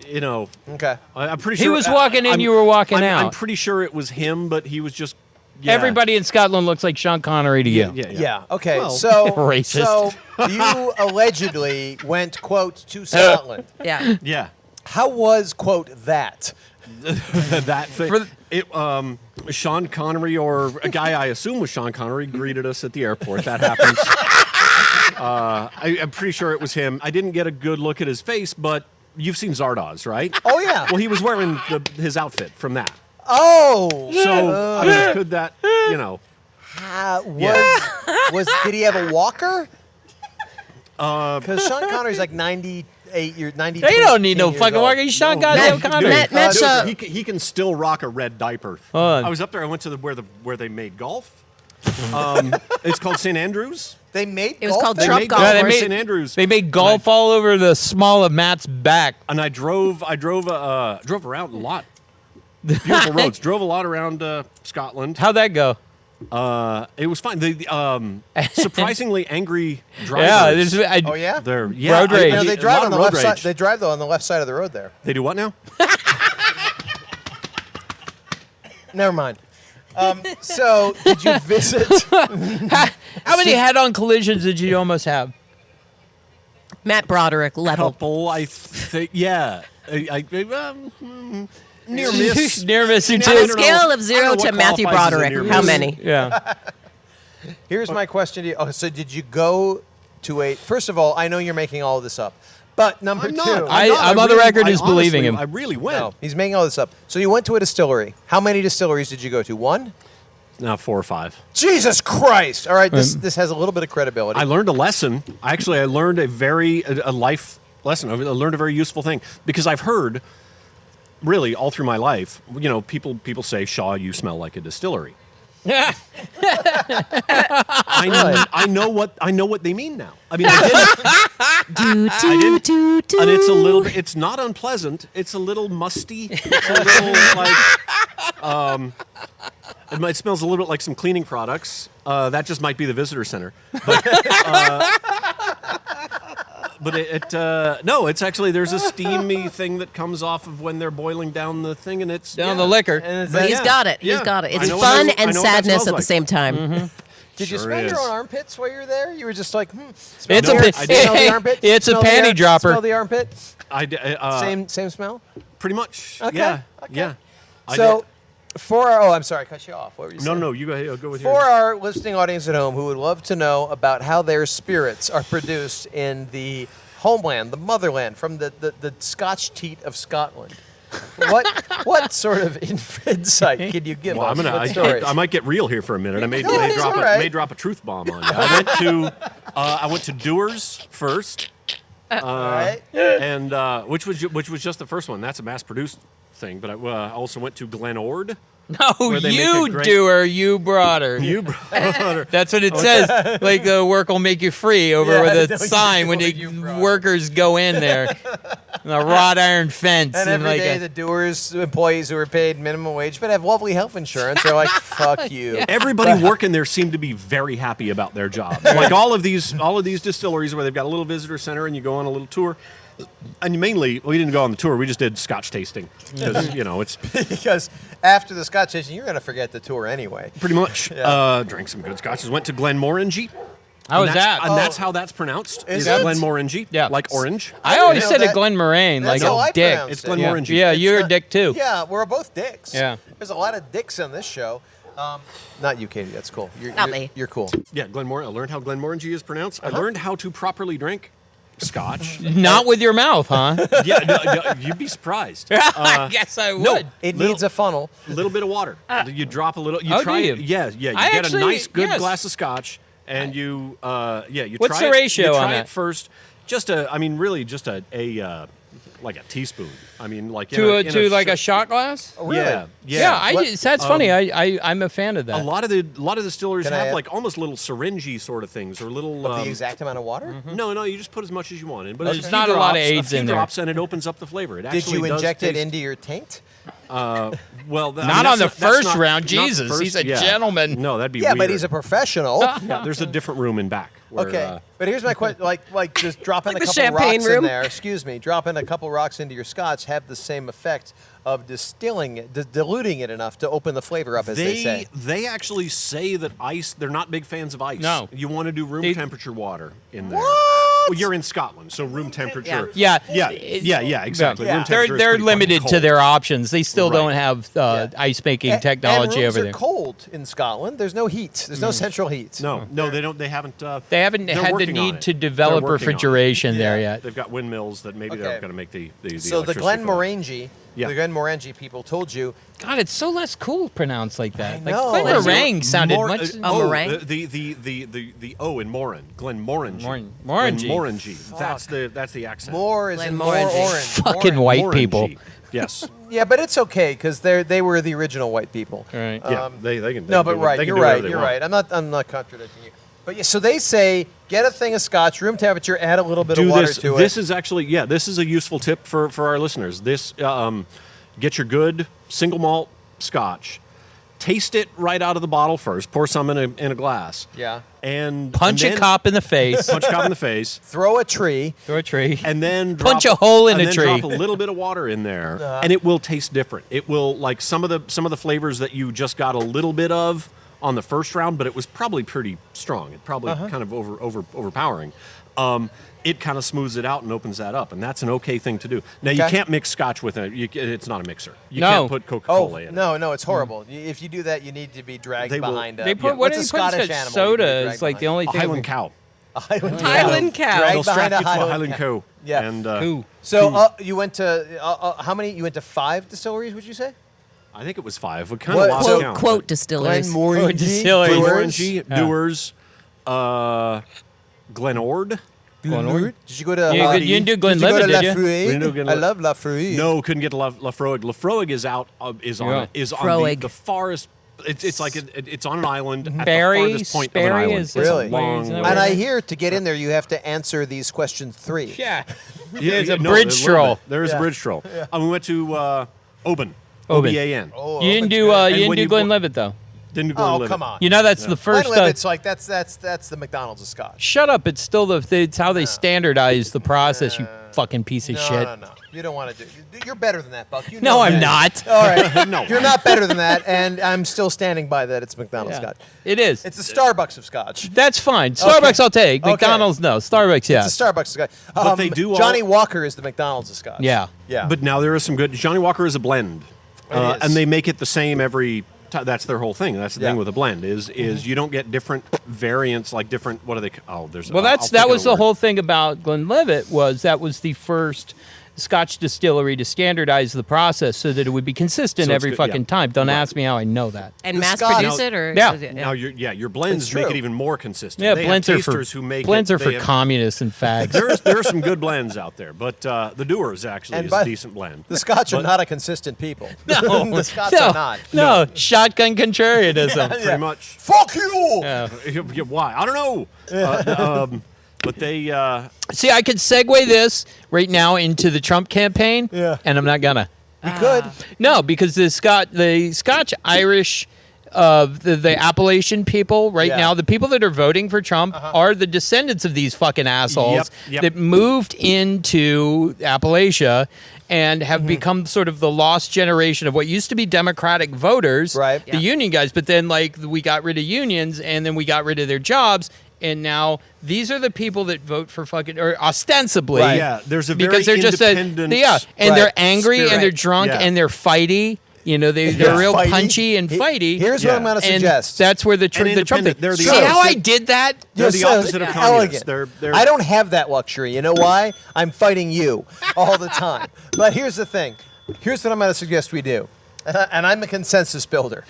You know, Okay. I'm pretty He sure was walking in, I'm- you were walking I'm out. pretty sure it was him, but he was just. Yeah. Everybody in Scotland looks like Sean Connery to you. Yeah. Okay. Well, so racist. So you allegedly went quote to Scotland. Yeah. Yeah. How was quote that? That thing. Sean Connery, or a guy I assume was Sean Connery, greeted us at the airport. That happens. I'm pretty sure it was him. I didn't get a good look at his face, but you've seen Zardoz, right? Oh yeah. Well, he was wearing his outfit from that. Oh. So I mean, could that, you know? Did he have a walker? Because Sean Connery's like 98 years, 92. They don't need no years fucking old. walker. He's Sean goddamn Dude, Connery. Matt Shaw. he can still rock a red diaper. On. I was up there. I went to where they made golf. It's called St. Andrews. They made It was golf called there? Trump made Golf Yeah, they Course. made- St. Andrews. They made golf all over the small of Matt's back. And I drove around a lot. Beautiful roads. Drove a lot around Scotland. How'd that go? It was fine. The surprisingly angry drivers. Yeah, there's, I, Oh yeah. They're Road rage. You know, they a drive lot on the of road left side. rage. They drive though on the left side of the road there. They do what now? Never mind. So did you visit? how many head-on collisions did you almost have? Matt Broderick level. Couple, I think. Yeah. Near miss. Near miss you I too. On a don't know. scale I of don't 0 know to what Matthew qualifies as a Broderick, near how miss. many? Yeah. Here's my question to you. Oh, so did you go to a? First of all, I know you're making all of this up, but number I'm two, not. I'm on the record as believing him. I really went. no, he's making all this up. So you went to a distillery. How many distilleries did you go to? One. No, 4 or 5. Jesus Christ! All right, this has a little bit of credibility. I learned a lesson. Actually, I learned a life lesson. I learned a very useful thing because I've heard, really, all through my life, you know, people say, "Shaw, you smell like a distillery." I know what they mean now. I mean, I didn't. And it's a little bit. It's not unpleasant. It's a little musty. It's a little like. It smells a little bit like some cleaning products. That just might be the visitor center. But no, it's actually there's a steamy thing that comes off of when they're boiling down the thing, and it's Down the liquor. And But he's Yeah. got it. He's Yeah. got it. I It's know what fun that- I and know what that sadness smells at the like. same time. Did you Sure smell is. your own armpits while you were there? You were just like, It's smell a the pa- smell the armpit? it's a Smell the panty dropper. Smell the armpit. I Same smell. pretty much. Okay, Yeah. okay. Yeah. I So, did. for our I'm sorry, I cut you off. What were you saying? No, you go ahead. Go with For yours. our listening audience at home who would love to know about how their spirits are produced in the homeland, the motherland, from the Scotch teat of Scotland, what sort of insight can you give Well, us? I'm What stories? I might get real here for a minute. I may, No, may it's drop all right. may drop a truth bomb on you. I went to Dewar's first, All right. and which was just the first one. That's a mass-produced thing. But I also went to Glenord. No, Where they make you a great- doer, you brought her. You brought her. That's what it says. Like the work will make you free over Yeah, with no, a sign when you the brought her. workers go in there. A wrought iron fence. And every like day a- the doers, employees who are paid minimum wage but have lovely health insurance are like, fuck you. Everybody working there seemed to be very happy about their job. Like all of these distilleries where they've got a little visitor center and you go on a little tour. And mainly, we didn't go on the tour. We just did Scotch tasting because it's Because after the Scotch tasting, you're going to forget the tour anyway. pretty much drank some good scotches. Went to Glenmorangie. How was that? And that's how that's pronounced. Is Is it? Glenmorangie? Yeah. Like orange. I always know said that. it Glen Moraine, like That's how I a dick. pronounce It's it. Glenmorangie. Yeah, It's you're a not- dick too. Yeah, we're both dicks. Yeah. There's a lot of dicks on this show. Not you, Katie. That's cool. Not me. You're cool. Yeah, Glenmore. I learned how Glenmorangie is pronounced. I learned how to properly drink scotch. Not with your mouth, huh? Yeah, no, you'd be surprised. I guess I would. It Little- needs a funnel. A little bit of water. You drop a little. You Oh, try do you? it. Yeah, yeah. You I get actually- a nice, good yes. glass of scotch, and you What's try the it, ratio you on try that? it first. Just really just a like a teaspoon. I mean, like To like a shot glass? Oh, really? Yeah, Yeah, What- that's funny. I'm a fan of that. A lot of the distilleries Can I have add- like almost little syringy sort of things or little. Of the exact amount of water? No, you just put as much as you want in. But There's a few not a lot of drops- AIDS a few in there. drops, and it opens up the flavor. It Did actually you does inject it taste- into your taint? Well, Not on the first round. Jesus, he's a gentleman. No, that'd be Yeah, weird. but he's a professional. Yeah, there's a different room in back. Where, Okay, but here's my question: like just dropping Like a the couple champagne rocks room? in there. Excuse me, dropping a couple rocks into your scotch have the same effect of distilling it, diluting it enough to open the flavor up, as they say. They actually say that ice. They're not big fans of ice. No. You want to do room They- temperature water in there. What? Well, you're in Scotland, so room temperature. Yeah. Yeah, exactly. Yeah. Room They're temperature is they're pretty limited fucking to cold. their options. They still Right. don't have ice making technology and rooms over are there. cold in Scotland. There's no heat. There's no central heat. No, they don't. They haven't. They haven't they're had the working on need it. to They're develop working on it. refrigeration there Yeah. yet. They've got windmills that maybe Okay. they're going to make the So the electricity for that. Glenmorangie, Yeah. the Glenmorangie people told you. God, it's so less cool pronounced like that. I know. Like Glen Meringue sounded Mor- much. meringue? The O in Morin, Glenmorangie. Morangie. Glenmorangie. That's the accent. More is in more Glenmorangie. orange. Fucking More- white Morangie. people. Yes. Yeah, but it's okay because they were the original white people. Right. Yeah. They can. No, they but can right, they can you're do right, whatever they you're want. right. I'm not contradicting you. But yeah, so they say get a thing of scotch, room temperature, add a little bit of Do water this. to This it. is actually this is a useful tip for our listeners. This get your good single malt scotch, taste it right out of the bottle first. Pour some in a glass. Yeah. And Punch and a then- cop in the face. Punch a cop in the face. Throw a tree. Throw a tree. And then Punch drop- a hole in and a then tree. Drop a little bit of water in there, and it will taste different. It will like some of the flavors that you just got a little bit of on the first round, but it was probably pretty strong. It probably kind of overpowering. It kind of smooths it out and opens that up, and that's an okay thing to do. Now you Okay. can't mix scotch with it. It's not a mixer. You No. can't put Coca-Cola Oh in it. no, it's horrible. If you do that, you need to be dragged They will- behind. They put yeah. what What's do a they put? Scottish It's animal? soda you can be is dragged like the behind? only A thing. Highland cow. Highland cow. Drag They'll strap behind a you to a Highland Highland cow. cow. Yeah. And Ooh. So you went to how many? You went to 5 distilleries? Would you say? I think it was 5. We kind What- of lost Quote, count. quote distilleries. Oh, distillery. Glenmorangie, Yeah. Dewars, Glenord. Glenord? Did you go to? You didn't do did you go Glenlivet, to did you? Lafroig? We didn't do Glen- I love Lafroig. No, couldn't get to Lafroig. Lafroig is out. Is on Yeah. is on Froig. the farthest. It's like it's on an island at Barry, the farthest point of an Sperry island. is It's a Really? long Isn't that way. And I Where? hear to get in there, you have to answer these questions 3. Yeah. Yeah, It's a no, bridge there's a stroll. little bit. There is Yeah. a bridge stroll. We went to Oban. Oban. O-B-A-N. Oh, You didn't that's do good. And you didn't when do you Glenlivet though. Didn't do Oh, Glenlivet. come on. You know that's the first. Glenlivet's like that's the McDonald's of Scotch. Shut up! It's still it's how they standardize the process. You fucking piece of No, shit. no. You don't want to do. You're better than that, Buck. You No, know I'm that. not. All right. No. You're not better than that, and I'm still standing by that. It's McDonald's Yeah. Scotch. It is. It's the Starbucks of Scotch. That's fine. Starbucks I'll take. Okay. McDonald's no. Starbucks yeah. It's the Starbucks of Scotch. But they do all- Johnny Walker is the McDonald's of Scotch. Yeah. Yeah. But now there is some good. Johnny Walker is a blend, It is. and they make it the same every. That's their whole thing. That's the Yeah. thing with a blend is you don't get different variants like different. What are they? Oh, there's. Well, I'll that think of was the word. whole thing about Glenlivet was that was the first Scotch distillery to standardize the process so that it would be consistent So it's every good, fucking yeah. time. Don't Right. ask me how I know that. And The mass Scotch- produce it, or Yeah. Now your blends It's make true. it even more consistent. Yeah, they blends have are for tasters who make blends it, are they for have- communists and fags. There are some good blends out there, but the Dewars actually And is by- a decent blend. the Scotch are But- not a consistent people. No, the Scots no, are not. no, shotgun contrarianism. Pretty much. Fuck you! Yeah. Why? I don't know. But they. See, I could segue this right now into the Trump campaign, Yeah. and I'm not gonna. You could. No, because the Scotch Irish, the Appalachian people right Yeah. now, the people that are voting for Trump are the descendants of these fucking assholes Yep. that moved into Appalachia and have become sort of the lost generation of what used to be Democratic voters, Right. the union guys. But then, like, we got rid of unions, and then we got rid of their jobs. and now these are the people that vote for fucking, or ostensibly. Right. Yeah, there's a very because they're just independent and they're Right. angry Spirit. and they're drunk Yeah. and they're fighty. You know, they're real Fighty. punchy and fighty. Here's what I'm going to and suggest. that's where the Trump thing. independent. They're the See how opposite. I did that? They're the so opposite of elegant. communists. They're I don't have that luxury. You know why? I'm fighting you all the time. But here's the thing. Here's what I'm going to suggest we do. And I'm a consensus builder.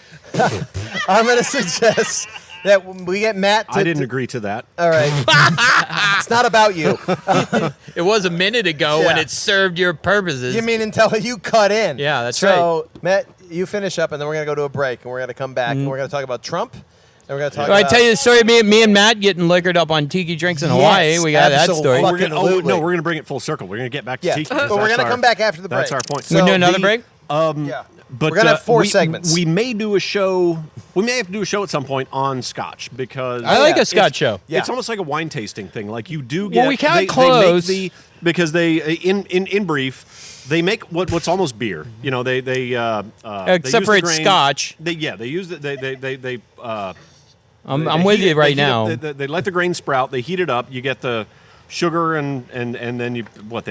I'm going to suggest that we get Matt to... I didn't agree to that. All right. It's not about you. It was a minute ago when Yeah. it served your purposes. You mean until you cut in. Yeah, that's So, Matt, you finish up, and then we're going to go to a break, and we're going to come back, and we're going to talk about Trump, and we're going to talk So I about... tell you the story of me and Matt getting liquored up on tiki drinks in Hawaii. Yes, We got that absolutely. story. Fuck. We're gonna, Absolutely. we're going to bring it full circle. We're going to get back to Yeah, Tiki. but we're going to come back after the break. That's our point. We do another the- break? Yeah. But We're gonna have 4 we- segments. We may do a show. We may have to do a show at some point on Scotch because I like a it's- Scotch show. Yeah. It's almost like a wine tasting thing. Like you do get. Well, we can't they close. make because they in brief they make what's almost beer. You know they Except for it's Scotch. They use it. They I'm with heat you it- right they heat now. up- they let the grain sprout. They heat it up. You get the sugar and then you what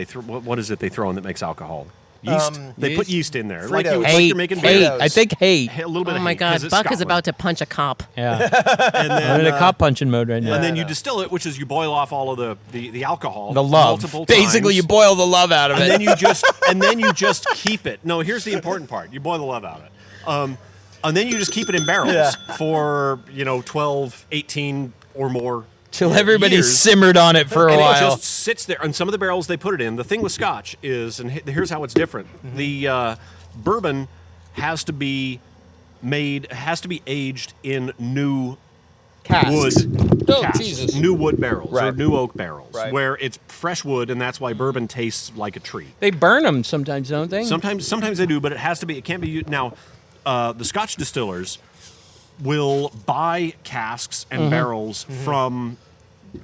is it they throw in that makes alcohol? Yeast. They put yeast in there, like Fritos. you're making hate. beer. I think hate. A little bit Oh of my hate, 'cause God, it's Buck is Scotland. about to punch a cop. Yeah. And then, I'm in a cop punching mode right now. and then you distill it, which is you boil off all of the alcohol, The love. multiple Basically, you times, boil the love out of and it. then you just keep it. No, here's the important part: you boil the love out of it, and then you just keep it in barrels for 12, 18 or more. Till everybody years. simmered on it for a And it while. just sits there. And some of the barrels they put it in. The thing with Scotch is, and here's how it's different: the bourbon has to be aged in new Casks. wood Oh, casks, Jesus. new wood barrels or Right. new oak barrels, Right. where it's fresh wood, and that's why bourbon tastes like a tree. They burn them sometimes, don't they? Sometimes they do, but it has to be. It can't be used. Now, the Scotch distillers will buy casks and barrels from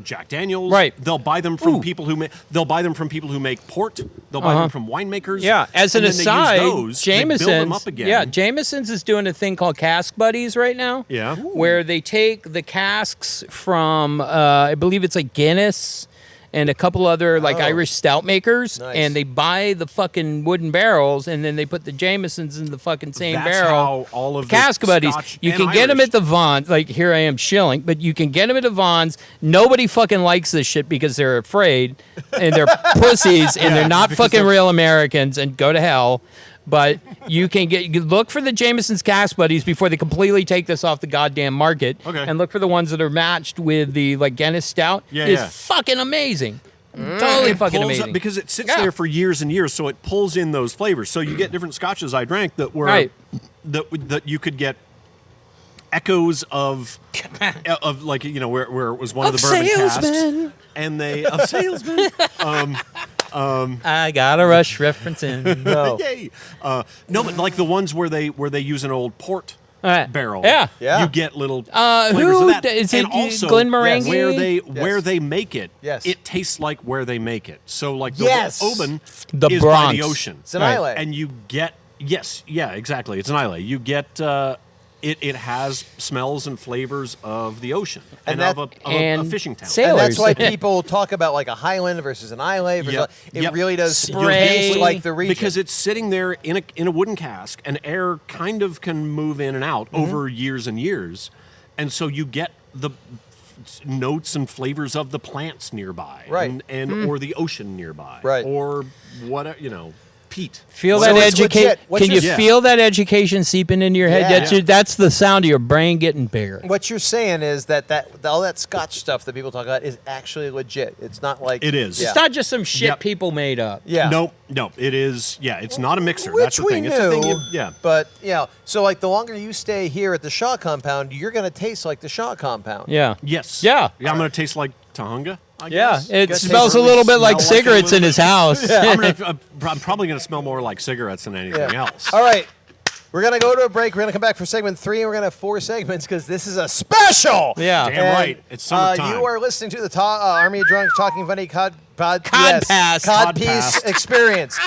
Jack Daniels. Right. They'll buy them from people who make. They'll buy them from people who make port. They'll buy them from winemakers. Yeah, as an and then aside, they use those, they build them Jameson's. up again. Yeah, Jameson's is doing a thing called Cask Buddies right now. Yeah. Where they take the casks from, I believe it's like Guinness and a couple other like Irish stout makers, Nice. and they buy the fucking wooden barrels, and then they put the Jamesons in the fucking same That's barrel. how all of the Cask Buddies. Scotch You and can get them Irish- at the Vons. Like here I am shilling, but you can get them at the Vons. Nobody fucking likes this shit because they're afraid and they're pussies and they're not because fucking they're- real Americans and go to hell. But you can look for the Jameson's Cask Buddies before they completely take this off the goddamn market. Okay. And look for the ones that are matched with the like Guinness Stout. Yeah, It's yeah. fucking amazing. Totally fucking pulls amazing. up because it sits Yeah. there for years and years, so it pulls in those flavors. So you get different scotches I drank that were Right. that you could get echoes of like where it was one of the bourbon salesmen. casks, and they of salesmen. I got a rush reference in. No. Yay! No, but like the ones where they use an old port Right. barrel. Yeah. Yeah. You get little Who flavors of that. is it? And also, Glenmorangie? where they make it, Yes. it tastes like where they make it. So like the Yes. Oban The is Bronx. by the ocean. It's an Right. islet. And you get exactly. It's an islet. You get it has smells and flavors of the ocean and, And of a and fishing town. sail- And that's why Sailors. people talk about like a Highland versus an islet. Versus Yep. It Yep. really does Spray. taste like the region. Because it's sitting there in a wooden cask, and air kind of can move in and out over years and years, and so you get the notes and flavors of the plants nearby, Right. and or the ocean nearby, Right. or whatever Pete. Feel So that it's education. legit. What's Can you your- feel that education seeping into your head? Yeah. That's the sound of your brain getting bigger. What you're saying is that all that Scotch stuff that people talk about is actually legit. It's not like It is. Yeah. It's not just some shit Yep. people made up. Yeah. No, it is. Yeah, it's not a mixer. Which That's the we thing. knew. It's a thing. Yeah. But so like the longer you stay here at the Shaw compound, you're gonna taste like the Shaw compound. Yeah. Yes. Yeah. I'm going to taste like Tahunga. I Yeah. guess. It Guess smells a they little bit like smell like a cigarettes in little his house. I'm probably going to smell more like cigarettes than anything else. All right. We're gonna go to a break. We're gonna come back for segment 3, and we're gonna have 4 segments because this is a special. Yeah. Damn right. It's summertime. You are listening to the Army of Drunks Talking Funny Cod Pass. Codpiece Experience.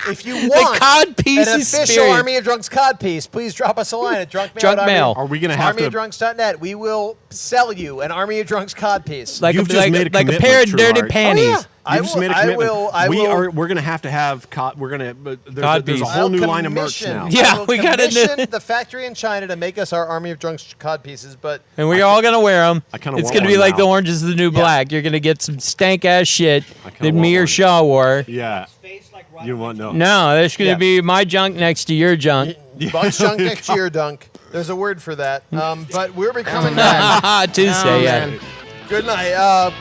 If you want codpiece an official experience. Army of Drunks codpiece, please drop us a line at Junk mail. Are we gonna have to- armyofdrunks.net. We will sell you an Army of Drunks codpiece. Like You've a, just like, made a like a commitment, pair of dirty Truard. panties. Oh, yeah. I You just will- made a I commitment. will- I we will- are. We're gonna have to have. We're gonna. There's Codpiece. a whole new line of merch commission- now. Yeah, I will we gotta do- commission the factory in China to make us our Army of Drunks codpieces, but And we're all going to wear them. I kinda It's want going to be one like now. the orange is the new black. You're going to get some stank ass shit kinda that me want or one. Shaw wore. Yeah. Face like Rodney. You want no? No, there's going to Yeah. be my junk next to your junk. Buck's junk next to your dunk. There's a word for that. But we're becoming back. Tuesday, yeah. Good night.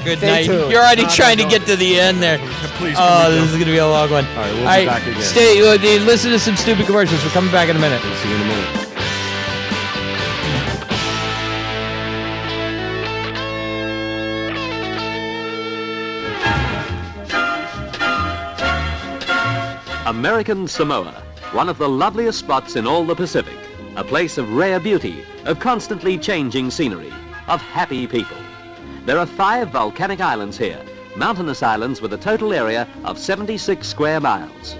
Good Stay night. tuned. You're already No, trying no, to no. get to the end there. Please. Oh, this is going to be a long one. All right, we'll be back again. Stay. Listen to some stupid commercials. We're coming back in a minute. See you in a minute. American Samoa, one of the loveliest spots in all the Pacific. A place of rare beauty, of constantly changing scenery, of happy people. There are 5 volcanic islands here, mountainous islands with a total area of 76 square miles.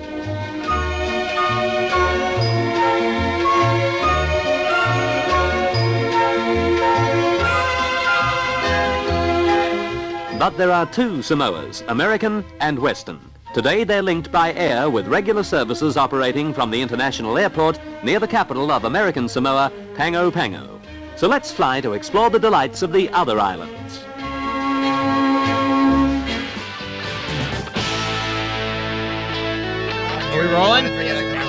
But there are 2 Samoas, American and Western. Today they're linked by air with regular services operating from the international airport near the capital of American Samoa, Pango Pango. So let's fly to explore the delights of the other islands. Are we rolling?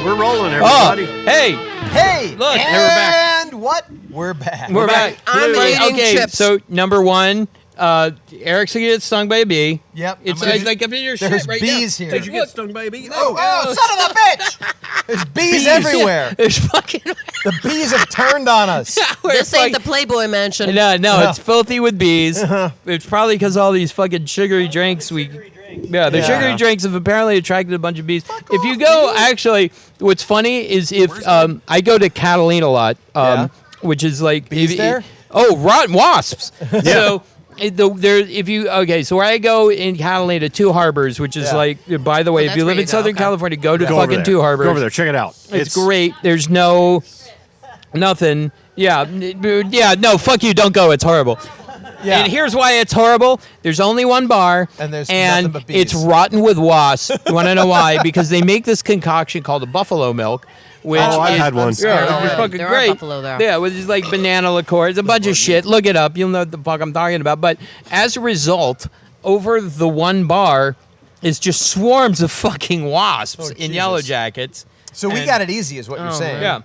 We're rolling, Oh, everybody. hey, Hey, Look, and hey, we're back. what? We're back. we're back. I'm Wait, eating okay, chips. so number 1, Eric's going to get stung by a bee. Yep. It's I'm gonna- like up in your There's shit right bees now. here. Did you get stung by a bee? Oh, son of a bitch! There's bees everywhere. There's fucking... The bees have turned on us. This ain't the Playboy Mansion. No, it's filthy with bees. It's probably because all these fucking sugary drinks the Yeah. sugary drinks have apparently attracted a bunch of bees. If you go, actually, what's funny is if I go to Catalina a lot, which is like Bees there? Oh, rotten wasps. So. So where I go in Catalina, 2 Harbors, which is Yeah. like, by the way, if that's you live where in you go, Southern okay. California, go to Go over fucking there. 2 Harbors. Go over there. Check it out. It's great. There's nothing. Yeah, no, fuck you. Don't go. It's horrible. Yeah. And here's why it's horrible. There's only one bar, And there's nothing but bees. it's rotten with wasps. You want to know why? Because they make this concoction called the buffalo milk, which I've is, had one. Yeah, it's fucking There are great. buffalo there. Yeah, which is like banana liqueur. It's a bunch of shit. Look it up. You'll know what the fuck I'm talking about. But as a result, over the one bar is just swarms of fucking wasps in Jesus. yellow jackets. So we And- got it easy, is what you're saying. Yeah.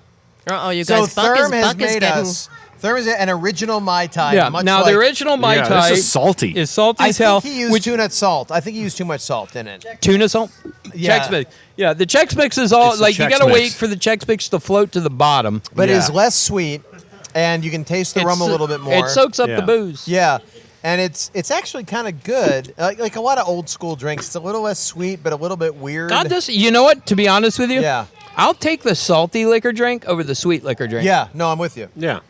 Oh, you So guys, Buck is Therm has getting... made us. Therm is an original Mai Tai. Yeah. Much Now like, the original Mai Yeah, Tai this is salty. is salty I as hell. think he used tuna salt. I think he used too much salt in it. Tuna salt? Yeah. Chex Mix. Yeah, the Chex Mix is all It's the like you Chex gotta Mix. wait for the Chex Mix to float to the bottom. But Yeah. it's less sweet, and you can taste the rum a little bit more. It soaks up Yeah. the booze. Yeah, and it's actually kind of good. Like a lot of old school drinks, it's a little less sweet, but a little bit weird. God, this. You know what? To be honest with you, Yeah. I'll take the salty liquor drink over the sweet liquor drink. Yeah, no, I'm with you. Yeah.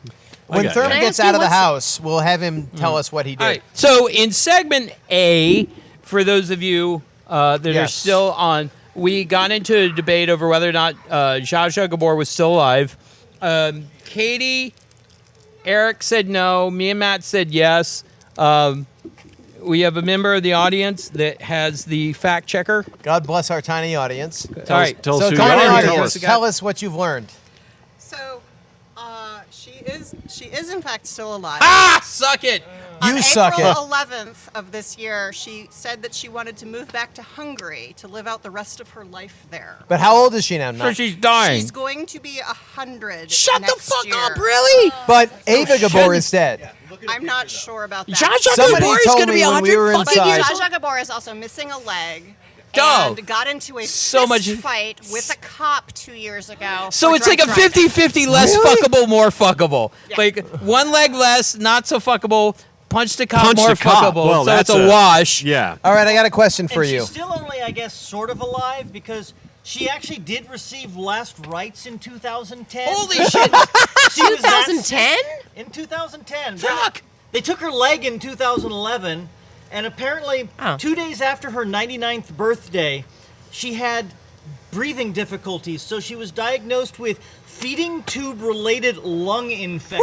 When got Thurman you. Can I gets ask you out of the what's- house, we'll have him tell us what he did. All right. So in segment A, for those of you that are Yes. still on, we got into a debate over whether or not Zsa Zsa Gabor was still alive. Katie, Eric said no. Me and Matt said yes. We have a member of the audience that has the fact checker. God bless our tiny audience. All right. Tell us So who you tiny are. audience, Tell us. tell us what you've learned. So, she is in fact still alive. Ah, suck it. You On suck April it. 11th of this year, she said that she wanted to move back to Hungary to live out the rest of her life there. But how old is she now? So she's dying. She's going to be 100. Shut the next fuck year. up, really? But Ava Gabor is dead. I'm not sure about that. Zsa Zsa Somebody Gabor is told going to me be when we were 100 fucking inside- years Zsa old. Zsa Gabor is also missing a leg. Oh. And got into a So much- fist fight with a cop 2 years ago. So for it's like a drunk driving. 50-50 less Really? fuckable, more fuckable. Yeah. Like one leg less, not so fuckable. Punch the cop, Punch more the cop. fuckable. Well, so it's that's a wash. Yeah. All right, I got a question for and you. she's still only, I guess, sort of alive because she actually did receive last rites in 2010. Holy shit. She was that 2010? sick. In 2010. Fuck. They took her leg in 2011, and apparently Oh. 2 days after her 99th birthday, she had breathing difficulties, so she was diagnosed with feeding tube-related lung infection.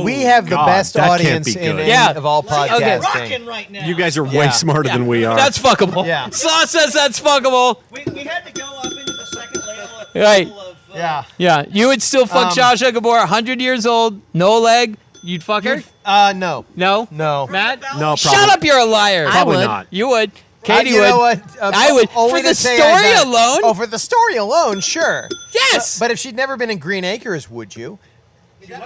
We have the best that can't audience be in good. any Yeah. of all Like, podcasting. rocking right now. You guys are way Yeah. smarter than we are. That's fuckable. Yeah. Saw says that's fuckable. We had to go up into the second level Right. of Yeah. Yeah, you would still fuck Zsa Zsa Gabor, 100 years old, no leg. You'd fuck her? No. No? No. Matt? No, Shut probably- up, you're a liar. Probably would. not. You would. Katie you would. know what? I would. Only For the to say story I've done- alone? Oh, for the story alone, sure. Yes. But if she'd never been in Green Acres, would you? That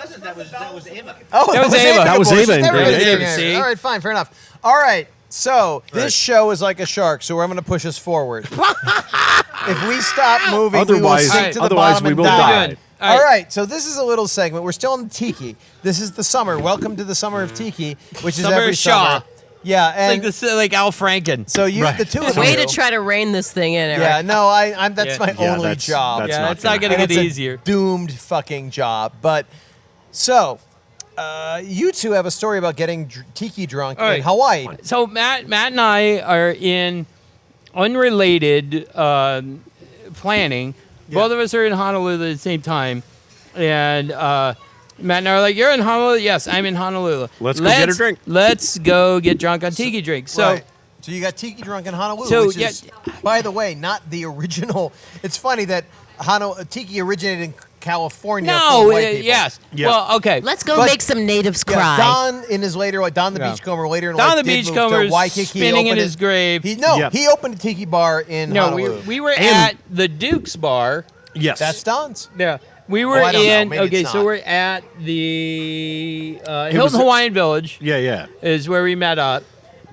was Ava. Oh, That was Ava. That was Gabor. Ava She's in never Green been in Acres. All right, fine, fair enough. All right, so this show is like a shark, so I'm going to push us forward. If we stop moving, we will Otherwise- sink to the otherwise bottom we and will die. die. All right, so this is a little segment. We're still in the Tiki. This is the summer. Welcome to the summer of Tiki, which is Summer every of Shaw. summer. Yeah, and Like Al Franken. so you, Right. the two of Way you. to try to rein this thing in, Eric. Yeah, no, I'm. That's Yeah. my Yeah, only that's- job. that's Yeah, not it's not gonna going to And get it's a easier. doomed fucking job. But so, you two have a story about getting tiki drunk All right. in Hawaii. So Matt and I are in unrelated planning. Both of us are in Honolulu at the same time, and Matt and I are like, "You're in Honolulu? Yes, I'm in Honolulu. Let's go get a drink. Let's go get drunk on tiki drinks." So. Right. So you got tiki drunk in Honolulu, So, which is, by the way, not the original. It's funny that tiki originated in California. full No, of white people. yes. Yeah. Well, okay. Let's go But- make some natives Yeah, cry. Don in his later, Don the Yeah. Beachcomber later in Don life the did move Beachcomber to is Waikiki, spinning in opened his grave. Yep. He opened a tiki bar in No, Honolulu. we were at the Duke's bar. Yes. That's Don's. Yeah. We were I don't know. in, Maybe okay, it's so not. we're at the was Hilton a- Hawaiian Village Yeah, yeah. is where we met up.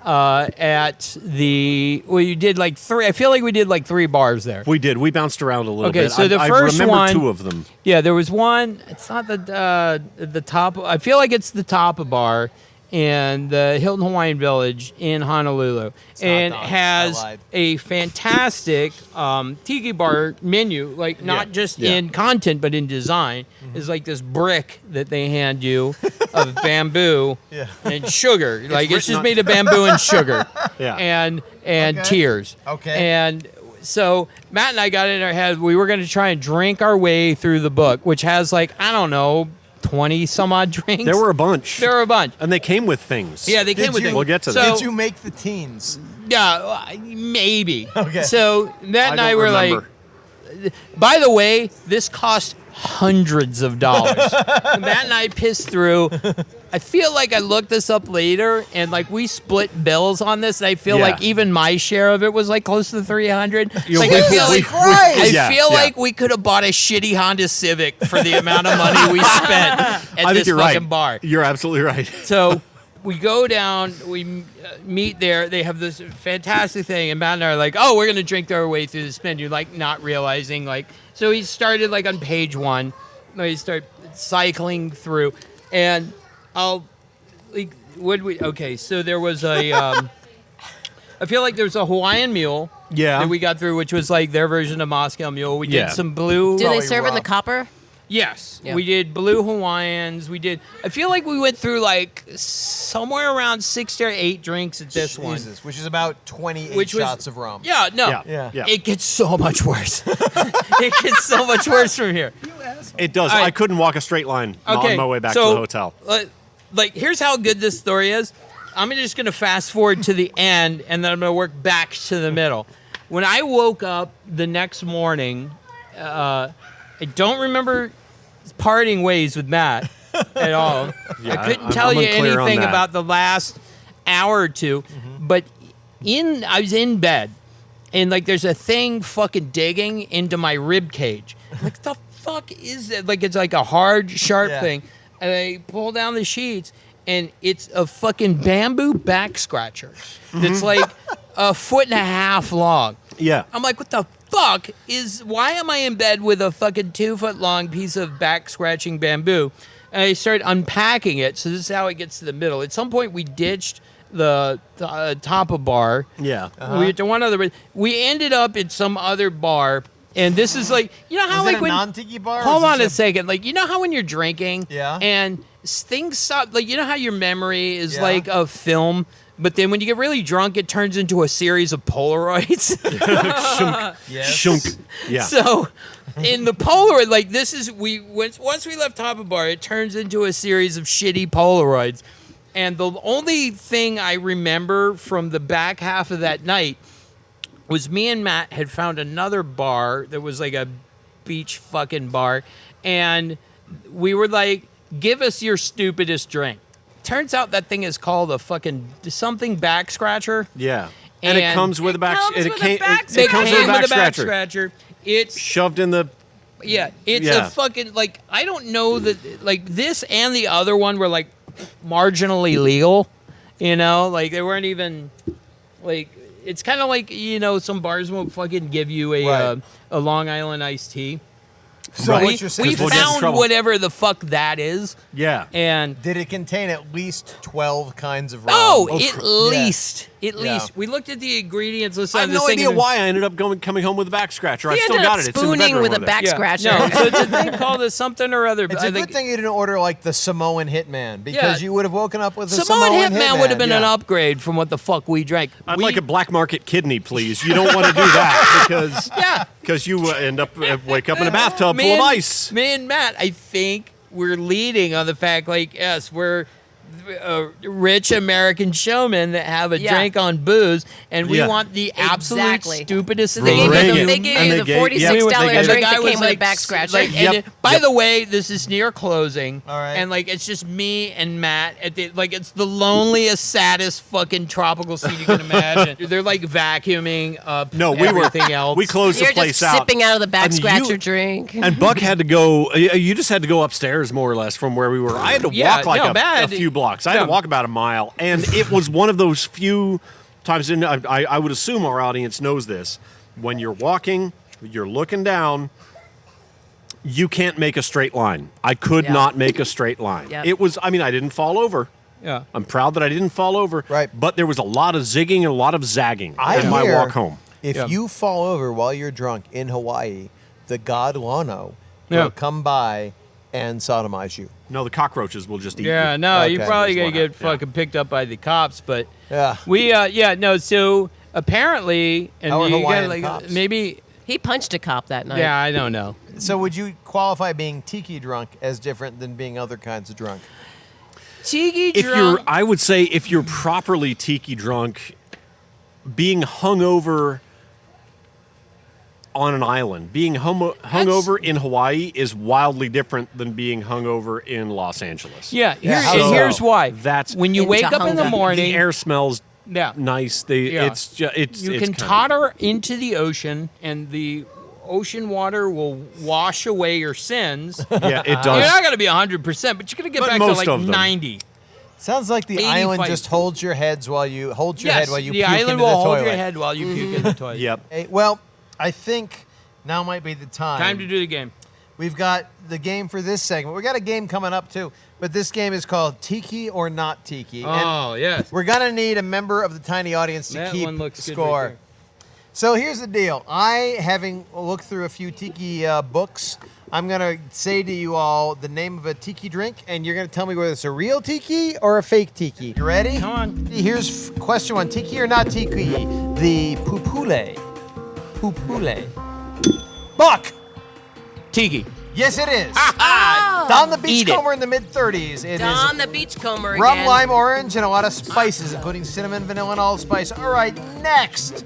At the, well, you did like three, I feel like we did like three bars there. We did. We bounced around a little Okay, bit. so the I first remember one- two of them. Yeah, there was one, it's not the top, I feel like it's the Tapa bar in the Hilton Hawaiian Village in Honolulu. And Don's. I has lied. a fantastic tiki bar menu, like not Yeah, just yeah. in content, but in design. Is like this brick that they hand you of bamboo and sugar. Like it's written just on- made of bamboo and sugar. Yeah. And Okay. tears. Okay. And so Matt and I got in our head, we were going to try and drink our way through the book, which has like, I don't know, 20 some odd drinks. There were a bunch. There were a bunch. And they came with things. Yeah, they came with you- things. We'll get to so, that. Did you make the teens? Yeah, maybe. Okay. So Matt and I don't were remember. like, by the way, this cost hundreds of dollars. Matt and I pissed through. I feel like I looked this up later, and like we split bills on this, and I feel Yeah. like even my share of it was like close to 300. You know, Like, we- I feel we- like Christ! Yeah, I feel yeah. like we could have bought a shitty Honda Civic for the amount of money we spent at I think this you're fucking right. bar. You're absolutely right. So we go down, we meet there. They have this fantastic thing, and Matt and I are like, "Oh, we're gonna drink our way through this menu," like not realizing, like. So he started like on page 1. He started cycling through, and okay. So there was a. I feel like there was a Hawaiian mule. Yeah. That we got through, which was like their version of Moscow Mule. We Yeah. did some blue. Do they Probably serve it in the rough. copper? Yes, Yeah. we did blue Hawaiians. We did. I feel like we went through like somewhere around 6 or 8 drinks at this one. Jesus, which is about 28 Which was- shots of rum. Yeah, no. Yeah. Yeah. It gets so much worse. It gets so much worse from here. It does. All right. I couldn't walk a straight line Okay. on my way back so, to the hotel. Like, here's how good this story is. I'm just going to fast forward to the end, and then I'm going to work back to the middle. When I woke up the next morning, I don't remember parting ways with Matt at all. Yeah, I couldn't I'm tell you unclear on anything that. about the last hour or two, but I was in bed, and like there's a thing fucking digging into my rib cage. Like the fuck is that? Like it's like a hard, sharp Yeah. thing, and I pull down the sheets, and it's a fucking bamboo back scratcher that's like a foot and a half long. Yeah. I'm like, what the fuck why am I in bed with a fucking 2 foot long piece of back scratching bamboo? And I start unpacking it. So this is how it gets to the middle. At some point, we ditched the Tapa bar. Yeah. We went to one other. We ended up at some other bar. And this is like, you know how Is like it a when non-tiki bar? or hold is on it a second, like you know how when you're drinking, Yeah. and things stop, like you know how your memory is Yeah. like a film But then when you get really drunk, it turns into a series of Polaroids. Shunk. Yeah. So in the Polaroid, like this is once we left Top of Bar, it turns into a series of shitty Polaroids. And the only thing I remember from the back half of that night was me and Matt had found another bar that was like a beach fucking bar, and we were like, give us your stupidest drink. Turns out that thing is called a fucking something back scratcher. Yeah. And it comes with a back. It comes with a back scratcher. It's shoved in the. Yeah, it's a fucking like I don't know that like this and the other one were like marginally legal, you know, like they weren't even like it's kind of like some bars won't fucking give you a Long Island iced tea. So what you're saying we found whatever the fuck that is. Yeah. And did it contain at least 12 kinds of rum? Oh, at least. We looked at the ingredients list. I have no idea why I ended up coming home with a back scratcher. I still got it. It's in the spooning bedroom with a one day. back scratcher. No, so it's a thing called a something or other. It's a good thing you didn't order like the Samoan Hitman because you would have woken up with a Samoan Hitman. Hitman would have been an upgrade from what the fuck we drank. I'd like a black market kidney, please. You don't want to do that because you end up wake up in a bathtub full of ice. Me and Matt, I think we're leading on the fact, like, yes, we're rich American showmen that have a drink on booze, and we want the absolute stupidest thing. They gave you the $46 drink that came with a back scratcher. By the way, this is near closing, and like it's just me and Matt at the it's the loneliest, saddest fucking tropical scene you can imagine. They're like vacuuming up everything else. We closed the place You're just sipping out of the back scratcher drink. And Buck had to go. You just had to go upstairs more or less from where we were. I had to walk a few blocks. I had to walk about a mile, and it was one of those few times. And I would assume our audience knows this. When you're walking, you're looking down. You can't make a straight line. I could not make a straight line. It was. I mean, I didn't fall over. Yeah, I'm proud that I didn't fall over. Right, but there was a lot of zigging and a lot of zagging in my walk home. If you fall over while you're drunk in Hawaii, the god Lono will come by and sodomize you. No, the cockroaches will just eat you. Yeah, no, you're probably going to get fucking picked up by the cops, but so apparently, and you got cops? maybe he punched a cop that night. Yeah, I don't know. So would you qualify being tiki drunk as different than being other kinds of drunk? Tiki drunk? I would say if you're properly tiki drunk, being hungover on an island, being hungover in Hawaii is wildly different than being hungover in Los Angeles. Yeah, here's why. That's when you wake up in the morning, the air smells nice. You can totter into the ocean, and the ocean water will wash away your sins. Yeah, it does. You're not going to be 100%, but you're going to get back to like 90. Sounds like the island just holds your head while you puke into the toilet. The island will hold your head while you puke in the toilet. Yep. Hey, well, I think now might be the time. Time to do the game. We've got the game for this segment. We got a game coming up too, but this game is called Tiki or Not Tiki. Oh, yes. We're gonna need a member of the tiny audience to keep score. Right, so here's the deal. Having looked through a few Tiki books, I'm gonna say to you all the name of a Tiki drink, and you're gonna tell me whether it's a real Tiki or a fake Tiki. You ready? Come on. Here's question 1: Tiki or Not Tiki? The pupule. Pupule. Buck. Tiki. Yes, it is. Oh. Don the Beachcomber in the mid-30s. It Don is the Beachcomber again. rum, lime, orange, and a lot of spices, including cinnamon, vanilla, and allspice. All right, next.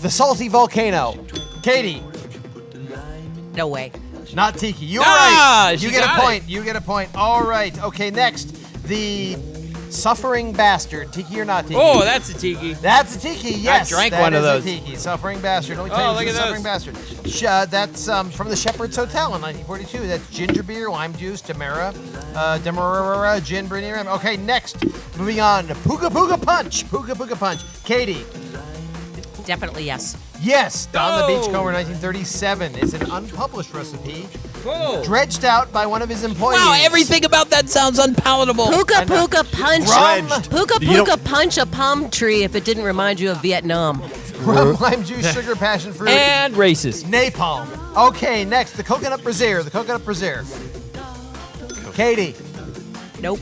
The Salty Volcano. Katie. No way. Not Tiki. You're right. You get a got point. You get a point. All right. Okay, next. The Suffering Bastard. Tiki or Not Tiki? Oh, that's a Tiki. That's a Tiki, yes. I drank one of those. That is a Tiki. Suffering Bastard. Let me tell you, look at Suffering Bastard. That's from the Shepherd's Hotel in 1942. That's ginger beer, lime juice, Demerara, gin, brandy, rum. Okay, next. Moving on. Puga Puga Punch. Puga Puga Punch. Katie. Definitely yes. Yes. Don the Beachcomber, 1937. It's an unpublished recipe. Cool. Dredged out by one of his employees. Wow, everything about that sounds unpalatable. Puka Puka Punch. Rum. Puka Puka Punch a palm tree if it didn't remind you of Vietnam. Rum, lime juice, sugar, passion fruit. And racist. Napalm. Okay, next, the Coconut Brazier. The Coconut Brazier. Katie. Nope.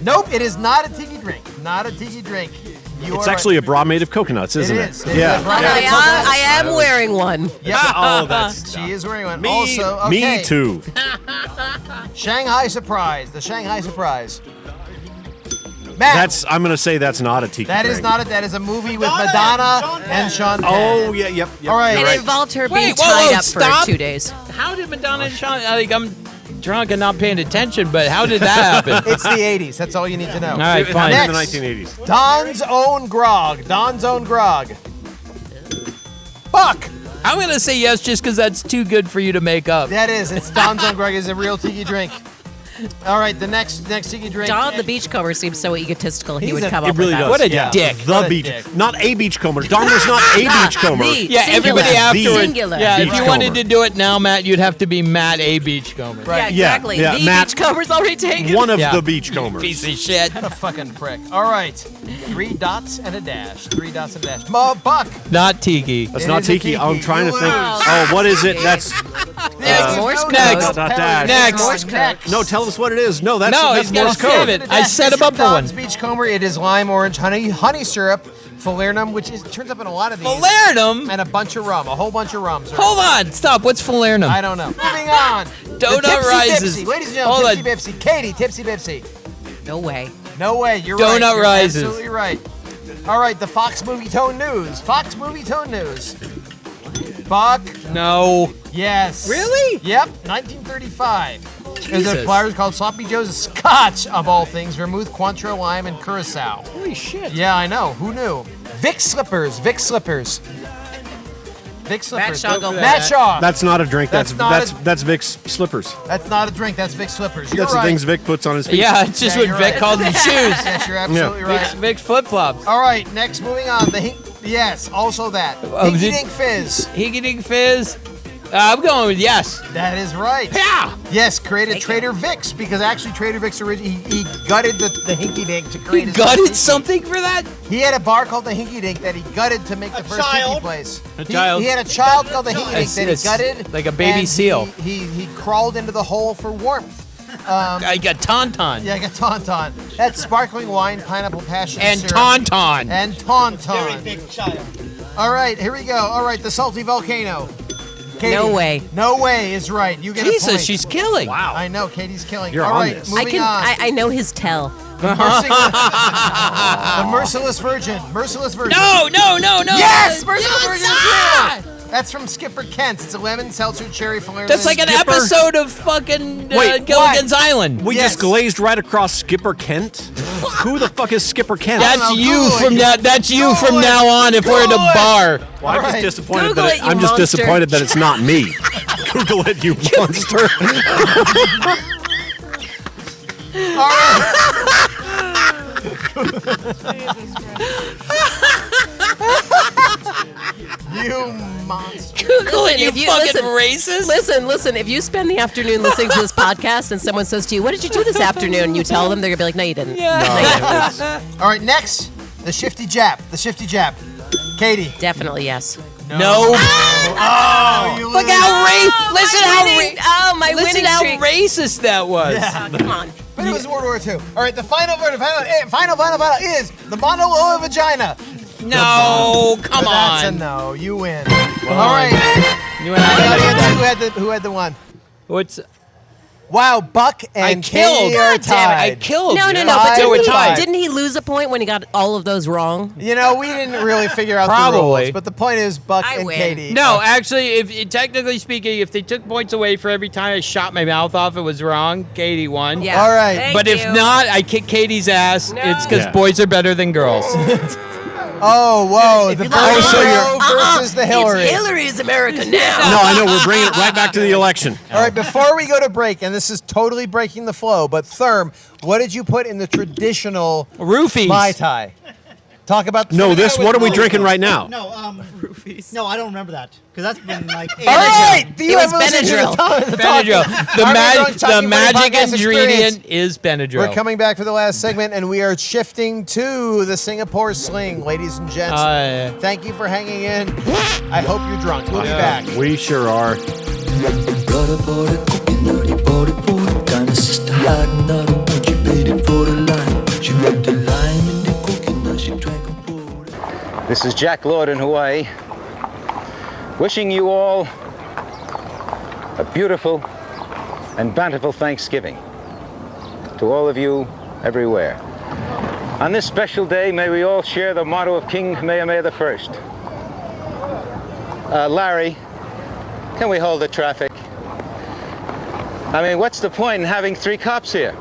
Nope, it is not a tiki drink. Not a tiki drink. It's actually a bra made of coconuts, isn't it? is. Yeah. I am wearing one. Yep. Oh, that's She is wearing one. me. Also, okay. Me too. Shanghai Surprise. The Shanghai Surprise. Matt. I'm gonna say that's not a tiki. That is drink. not it. That is a movie with Madonna and Sean Penn. Oh yeah, yep. All right. And it involved her being tied up for 2 days. How did Madonna and Sean? Like, I'm drunk and not paying attention, but how did that happen? It's the 80s. That's all you need to know. All right, It fine. happened Next. in the 1980s. Don's Own Grog. Don's Own Grog. Fuck. I'm gonna say yes just because that's too good for you to make up. That is. It's Don's Own Grog. It's a real tiki drink. All right, the next tiki drink. Don the Beachcomber seems so egotistical. He He's would a- come It up really with that. does. What a Yeah. dick. The What a beach, dick. not a beachcomber. Don was not a beachcomber. The Yeah, singular. everybody afterwards. Singular. Yeah, if you Beachcomber. wanted to do it now, Matt, you'd have to be Matt A. Beachcomber. Right. Yeah, exactly. Yeah, The Matt- Beachcomber's already taken. One of Yeah. the beachcombers. Piece of shit. What a fucking prick. All right. 3 dots and a dash. 3 dots and a dash. Ma Buck. Not Tiki. That's It not is a tiki. tiki. I'm trying to You think. lose. Oh, what is it? That's It's Morse next. code. Dot, dash. Next. Morse code. no. Tell us what it is. No, that's No, that's he's gotta Morse save code. it. I set him up for one. Don's Beachcomber. It is lime orange honey syrup, falernum, which turns up in a lot of these. Falernum? And a bunch of rum. A whole bunch of rum. Sir. Hold on. Stop. What's falernum? I don't know. Moving on. Donut The Tipsy rises. Bipsy. Ladies and Hold gentlemen, on. Tipsy Bipsy. Katie, Tipsy Bipsy. No way. No way. You're right. Donut You're rises. Absolutely right. All right. The Fox Movie Tone News. Fox Movie Tone News. Fuck. No. Yes. Really? Yep. 1935. There's a Jesus. flower called Sloppy Joe's Scotch, of all things. Vermouth, Cointreau, lime, and curacao. Holy shit. Yeah, I know. Who knew? Vic Slippers. Vic Slippers. Vic Slippers. Shaw, go for Matt that. Shaw. That's not a drink. That's That's not Vic's slippers. That's not a drink. That's Vic Slippers. You're That's right. the things Vic puts on his feet. Yeah, it's just Yeah, what you're Vic right. called them shoes. Yes, you're absolutely right. Vic's flip flops. All right, next, moving on. Yes, also that. Hinky Dink Fizz. Hinky Dink Fizz. I'm going with yes. That is right. Yeah. Yes, created Trader Vic's because actually Trader Vic's he gutted the Hinky Dink to create He his gutted own something for that? He had a bar called the Hinky Dink that he gutted to make the first child. Hinky place. A child. He had a child called the Hinky Dink that he It's gutted. like a baby and seal. He crawled into the hole for warmth. I got Tauntaun. Yeah, I got Tauntaun. That's sparkling wine, pineapple passion And syrup. Tauntaun. And Very Tauntaun. big child. All right, here we go. All right, the salty volcano. Katie, No way. No way is right. You get a point. Jesus, she's killing. Wow. I know, Katie's killing. You're All on right, this. moving on. I know his tell. The Merciless Virgin. Merciless Virgin. No. Yes! Merciless Virgin is real. That's from Skipper Kent's. It's a lemon seltzer cherry falernum. That's like an Skipper. episode of fucking Wait, Gilligan's Island. We Yes. just glazed right across Skipper Kent. Who the fuck is Skipper Kent? That's know, you Google from it. now. That's you Google from it. now on. If we're at a Google it. bar. Well, I'm All right. just disappointed Google that it, you I'm just monster. disappointed that it's not me. Google it, you monster. All right. You monster. Google it, Listen, you if you- fucking listen, racist. Listen. If you spend the afternoon listening to this podcast and someone says to you, "What did you do this afternoon?" and you tell them, they're gonna be like, "No, you didn't." Yeah. All right, next, the Shifty Jap. The Shifty Jap. Katie. Definitely yes. No. Oh, you Look lose. how listen how my listen winning how streak. racist that was. Yeah. Come on. But it was World War II. All right, the final is the monoloa vagina. No, come But that's a on. no. You win. All right. You and I- Who had the one? What's Wow, Buck and I killed? Katie are God damn it! I tied. killed. No. you. But They were tied. didn't he lose a point when he got all of those wrong? You know, we didn't really figure out the Probably. rules, but the point is Buck I and win. Katie. No, actually, if technically speaking, if they took points away for every time I shot my mouth off, it was wrong. Katie won. Yeah. All right. Thank But if you. not, I kick Katie's ass. No. It's because Yeah. boys are better than girls. Oh, whoa. The Bernie so you're- versus the Hillary. It's Hillary's America now. No, I know. We're bringing it right back to the election. All right, before we go to break, and this is totally breaking the flow, but Therm, what did you put in the traditional Roofies. Mai Tai? Talk about the No, this. What are we drinking right now? No, no, I don't remember that because that's been like. All right, It was Benadryl. Benadryl. The magic ingredient is Benadryl. We're coming back for the last segment, and we are shifting to the Singapore Sling, ladies and gents. Yeah. Thank you for hanging in. I hope you're drunk. We'll be back. We sure are. Brother bought a cookie, naughty bought it for the kind. Sister had another one, she paid it for the lime. She rubbed the lime in the cookie, now she drank a This is Jack Lord in Hawaii, wishing you all a beautiful and bountiful Thanksgiving. To all of you everywhere. On this special day, may we all share the motto of King Kamehameha I. Larry, can we hold the traffic? I mean, what's the point in having 3 cops here?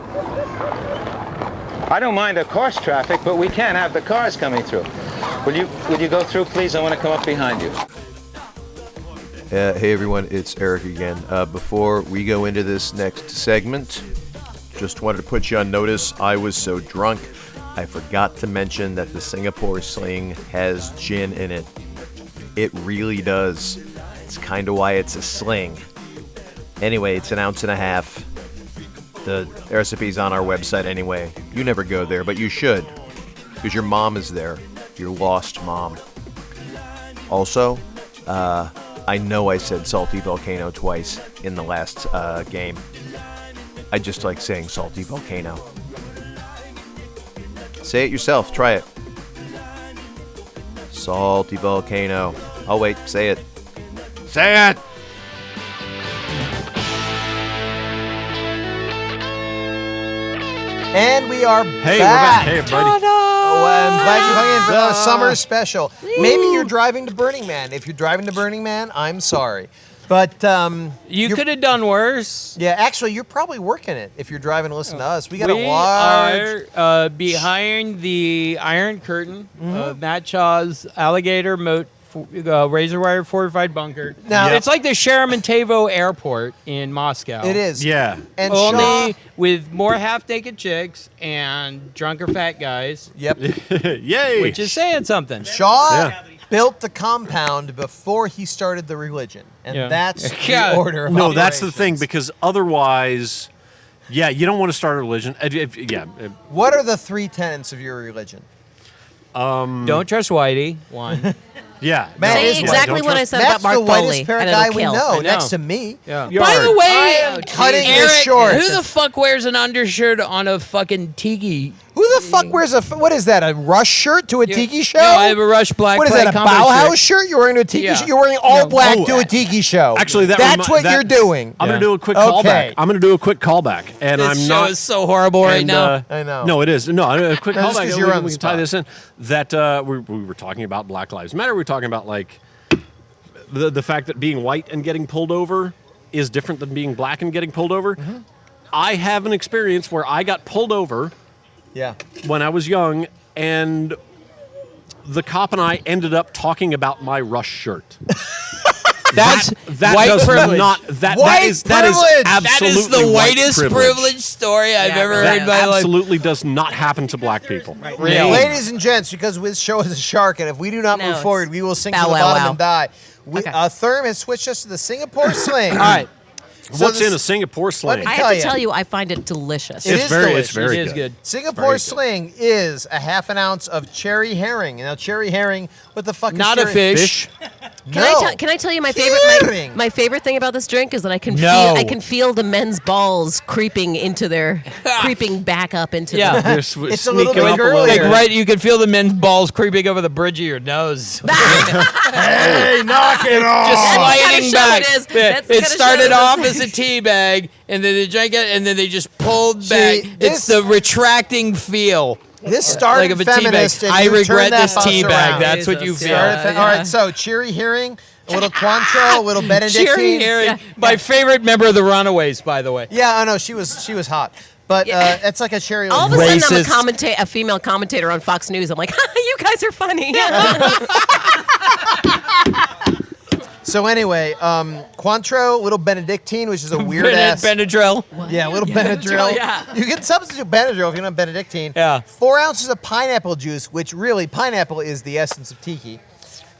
I don't mind the course traffic, but we can't have the cars coming through. Would you go through, please? I want to come up behind you. Hey everyone, it's Eric again. Before we go into this next segment, just wanted to put you on notice. I was so drunk, I forgot to mention that the Singapore Sling has gin in it. It really does. It's kind of why it's a sling. Anyway, it's 1.5 ounces. The recipe's on our website anyway. You never go there, but you should, because your mom is there. Your lost mom. Also, I know I said Salty Volcano twice in the last game. I just like saying Salty Volcano. Say it yourself. Try it. Salty Volcano. Oh, wait. Say it. Say it! And we are Hey, back. we're back. Hey, everybody. Oh, I'm glad you hung in for the summer special. Maybe you're driving to Burning Man. If you're driving to Burning Man, I'm sorry. But you could have done worse. Yeah, actually, you're probably working it if you're driving to listen to us. We got a We large... are behind the Iron Curtain of Matt Shaw's alligator moat razor wire fortified bunker. Now- It's like the Sheremetyevo Airport in Moscow. It is. Yeah. And Only Shaw... with more half-naked chicks and drunker fat guys. Yep. Yay! Which is saying something. Shaw built the compound before he started the religion. And Yeah. that's Yeah. the order of No, that's the operations. thing, because otherwise, yeah, you don't want to start a religion. What are the 3 tenets of your religion? Don't trust Whitey. One. Yeah. Matt Say is white. exactly Don't what I trust- said Matt's about Mark the whitest Foley, parrot and guy it'll we kill. know, I know. next to me. Yeah. By the way, I am cutting Eric, this short. who the fuck wears an undershirt on a fucking tiki? Who the fuck wears what is that, a Rush shirt to a Tiki show? No, I have a Rush black. What is Flag that, a combo Bauhaus shirt? You're wearing to a Tiki Yeah. show? You're wearing all No. black Oh, to a Tiki show. Actually, that's what you're doing. I'm going to do a quick Okay. callback. I'm going to do a quick callback, and This I'm show not. is so horrible right now. I know. No, it is. No, a quick No, just callback. 'cause you're on We the can tie spot. this in. That we were talking about Black Lives Matter. We were talking about like the fact that being white and getting pulled over is different than being black and getting pulled over. Mm-hmm. I have an experience where I got pulled over Yeah. when I was young, and the cop and I ended up talking about my Rush shirt. That's that white does privilege. not that White that is privilege! absolutely That is the white whitest privilege story I've ever heard That in my life. absolutely does not happen to black people. Really? Ladies and gents, because this show is a shark, and if we do not No, move it's forward, we will sink to bow the wow bottom wow. and die. Okay. Therm has switched us to the Singapore Sling. All right. So What's this- in a Singapore Let sling? me I tell have to ya. tell you, I find it delicious. It It's is very delicious. very It is good. Singapore Very good. Sling is a 1/2 ounce of cherry herring. Now, cherry herring, what the fuck Not is a cherry? fish. Can I tell you my favorite Hearing. my favorite thing about this drink is that I can No. feel the men's balls creeping back up into Yeah. the It's a little bit Like earlier. right, you can feel the men's balls creeping over the bridge of your nose. Hey, knock it off! Just That's the sliding kind of show back. it is. Yeah, That's the it kind of show started it off is. as a tea bag, and then they drank it, and then they just pulled See, back. this- It's the retracting feel. This started Like of a tea bag. feminist, and I you regret turned that this bus tea bag. around. That's what you Jesus, feel. yeah. All right, so cherry herring, a little Cointreau, a little Benedictine. Cherry herring. My favorite member of the Runaways, by the way. Yeah, I know she was hot, but it's like a cherry. All of a sudden, Racist. I'm a female commentator on Fox News. I'm like, you guys are funny. So anyway, Cointreau, little Benedictine, which is a weird ass. Benadryl. Yeah, a little Benadryl. yeah. You can substitute Benadryl if you don't have Benedictine. Yeah. 4 ounces of pineapple juice, which really, pineapple is the essence of tiki.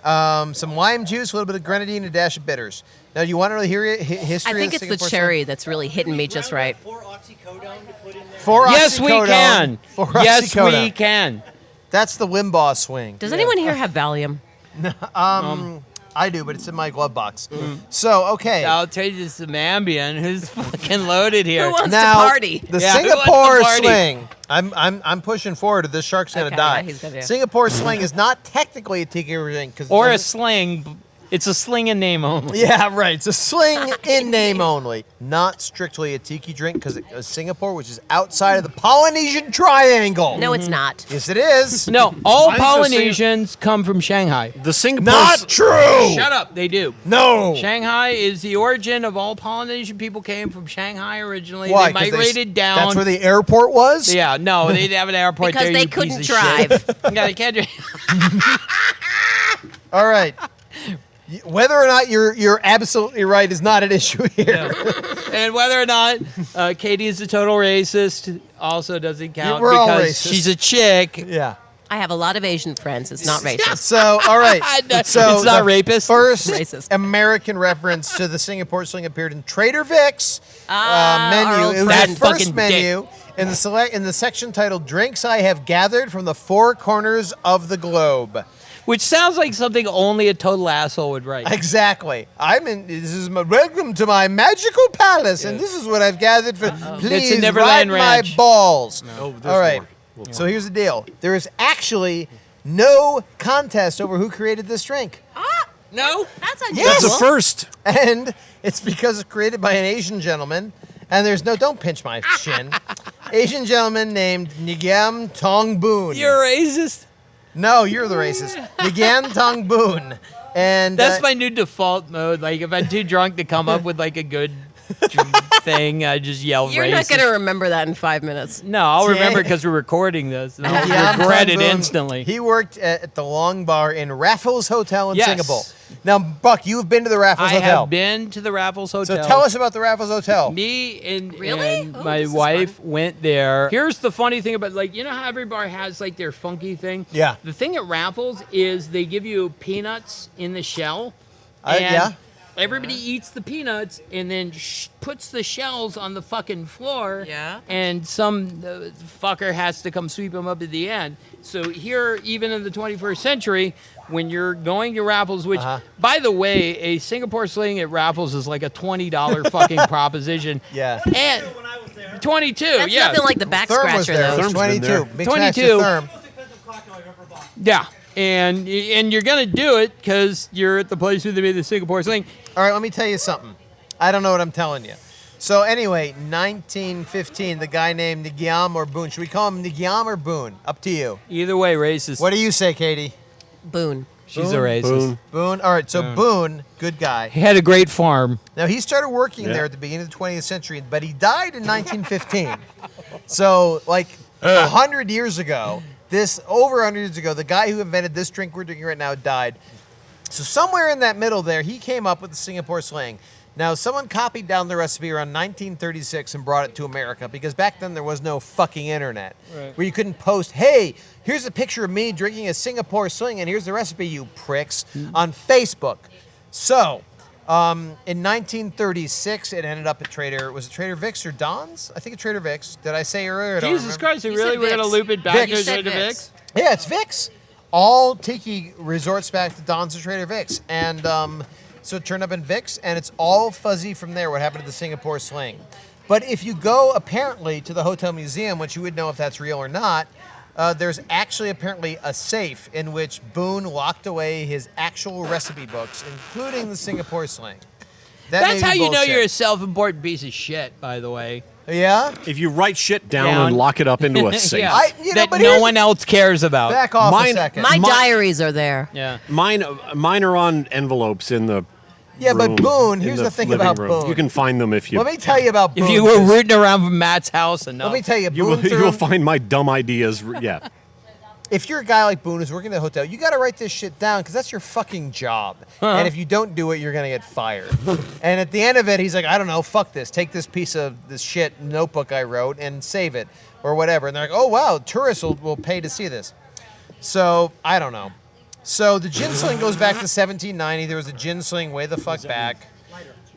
Some lime juice, a little bit of grenadine, a dash of bitters. Now, do you want to really hear history I think of it's the Singapore cherry that's really hitting me just right. 4 oxycodone to put in there. 4 Yes, we oxycodone, can. 4 Yes, we oxycodone. can. That's the Limbaugh swing. Does anyone here have Valium? I do, but it's in my glove box. So, okay. I'll take you some Ambien. Who's fucking loaded here? Who wants Now, to party? the Yeah, who wants Singapore to party? Sling. I'm pushing forward. This shark's gonna Okay, die. yeah, he's gonna do. Singapore Sling is not technically a tiki drink because Or a sling. It's a sling in name only. Yeah, right. It's a sling in name only, not strictly a tiki drink because Singapore, which is outside of the Polynesian Triangle. No, it's not. Yes, it is. No, all I think the Polynesians come from Shanghai. The Singapore. Not true. Shut up, they do. No. Shanghai is the origin of all Polynesian people came from Shanghai originally. Why? They 'Cause migrated down. That's where the airport was. Yeah, no, they didn't have an airport Because there. they you piece couldn't of drive. shit. Yeah, they can't drive. All right. Whether or not you're absolutely right is not an issue here. And whether or not Katie is a total racist also doesn't count We're all because racist. she's a chick. Yeah. I have a lot of Asian friends. It's not racist. So, all right. So It's not the rapist. First Racist. American reference to the Singapore Sling appeared in Trader Vic's our menu. old It was friend. the first Fucking menu in the section titled "Drinks I Have Gathered from the Four Corners of the Globe." Which sounds like something only a total asshole would write. Exactly. This is my welcome to my magical palace, and this is what I've gathered for. Please It's a Neverland ride Ranch. my balls. Oh, there's All right. more. So here's the deal. There is actually no contest over who created this drink. No? That's unusual. Yes. That's a first. And it's because it's created by an Asian gentleman. And there's no, don't pinch my shin. Asian gentleman named Ngiam Tong Boon. You're racist. No, you're the racist. Ngiam Tong Boon. And That's my new default mode. Like, if I'm too drunk to come up with, like, a good thing, I just yell You're racist. not going to remember that in 5 minutes. No, I'll remember because we're recording this. And I'll Ngiam regret Tong it Boon, instantly. He worked at the Long Bar in Raffles Hotel in Yes. Singapore. Now, Buck, you've been to the Raffles I Hotel. have been to the Raffles Hotel. So tell us about the Raffles Hotel. Me and, Really? and Oh, my this is wife went there. Here's the funny thing about, like, you know how every bar has, like, their funky thing? Yeah. The thing at Raffles is they give you peanuts in the shell. Yeah. Everybody eats the peanuts and then puts the shells on the fucking floor. Yeah. And some fucker has to come sweep them up at the end. So here, even in the 21st century, when you're going to Raffles, which, by the way, a Singapore Sling at Raffles is like a $20 fucking proposition. Yeah. And 22, That's yeah. nothing like the back Therm was scratcher, there. It though. was Therm's been 22. there. Big snacks to 22. Therm. Yeah. And you're going to do it because you're at the place where they made the Singapore Sling. All right, let me tell you something. I don't know what I'm telling you. So anyway, 1915, the guy named Ngiam or Boon. Should we call him Ngiam or Boon? Up to you. Either way, racist. What do you say, Katie? Boon. She's a racist. Boon. Boon. All right, so Boon, good guy. He had a great farm. Now, he started working there at the beginning of the 20th century, but he died in 1915. So, like 100 years ago, over 100 years ago, the guy who invented this drink we're drinking right now died. So somewhere in that middle there, he came up with the Singapore Sling. Now, someone copied down the recipe around 1936 and brought it to America because back then there was no fucking internet where you couldn't post, hey, here's a picture of me drinking a Singapore Sling and here's the recipe, you pricks, on Facebook. So, in 1936, it ended up at was it Trader Vic's or Don's? I think it's Trader Vic's. Did I say earlier? I don't Jesus remember. Christ, You really? said We're going to Vicks. loop it back Vicks. to You said Trader Vicks. Vic's? Yeah, it's Vic's. All Tiki resorts back to Don's or Trader Vic's. And so it turned up in Vic's, and it's all fuzzy from there, what happened to the Singapore Sling. But if you go, apparently, to the Hotel Museum, which you would know if that's real or not, there's actually apparently a safe in which Boone locked away his actual recipe books, including the Singapore Sling. That That's may how be you know bullshit. you're a self-important piece of shit, by the way. Yeah? If you write shit down Down. and lock it up into a safe. Yeah. But that here's no one else cares about. Back off a Mine- second. My diaries are there. Yeah. Mine are on envelopes in the Yeah, but room, Boone, in here's the thing living about room. Boone. You can find them if you. Let me tell you about Boone. If you were rooting around from Matt's house enough. Let me tell you, You will, Boone you will find my dumb ideas. Yeah. If you're a guy like Boone who's working at a hotel, you got to write this shit down because that's your fucking job. And if you don't do it, you're going to get fired. And at the end of it, he's like, I don't know, fuck this. Take this piece of this shit notebook I wrote and save it or whatever. And they're like, oh, wow, tourists will pay to see this. So, I don't know. So the gin sling goes back to 1790. There was a gin sling way the fuck back.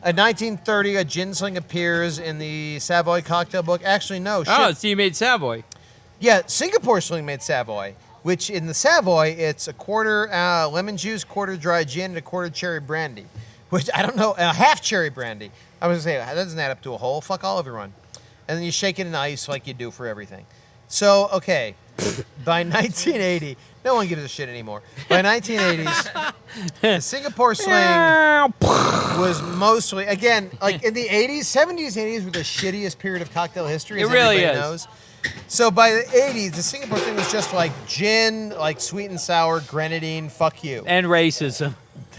In 1930, a gin sling appears in the Savoy cocktail book. Actually, no. Shit. Oh, so you made Savoy. Yeah, Singapore Sling made Savoy, which in the Savoy, it's a quarter lemon juice, quarter dry gin, and a quarter cherry brandy. Which, I don't know, half cherry brandy. I was going to say, that doesn't add up to a whole. Fuck all, everyone. And then you shake it in ice like you do for everything. So, okay, by 1980, no one gives a shit anymore. By 1980s, the Singapore Sling was mostly, again, like in the 80s, 70s, 80s were the shittiest period of cocktail history, as really everybody is. knows. So by the 80s, the Singapore Sling was just like gin, like sweet and sour, grenadine, fuck you. And racism.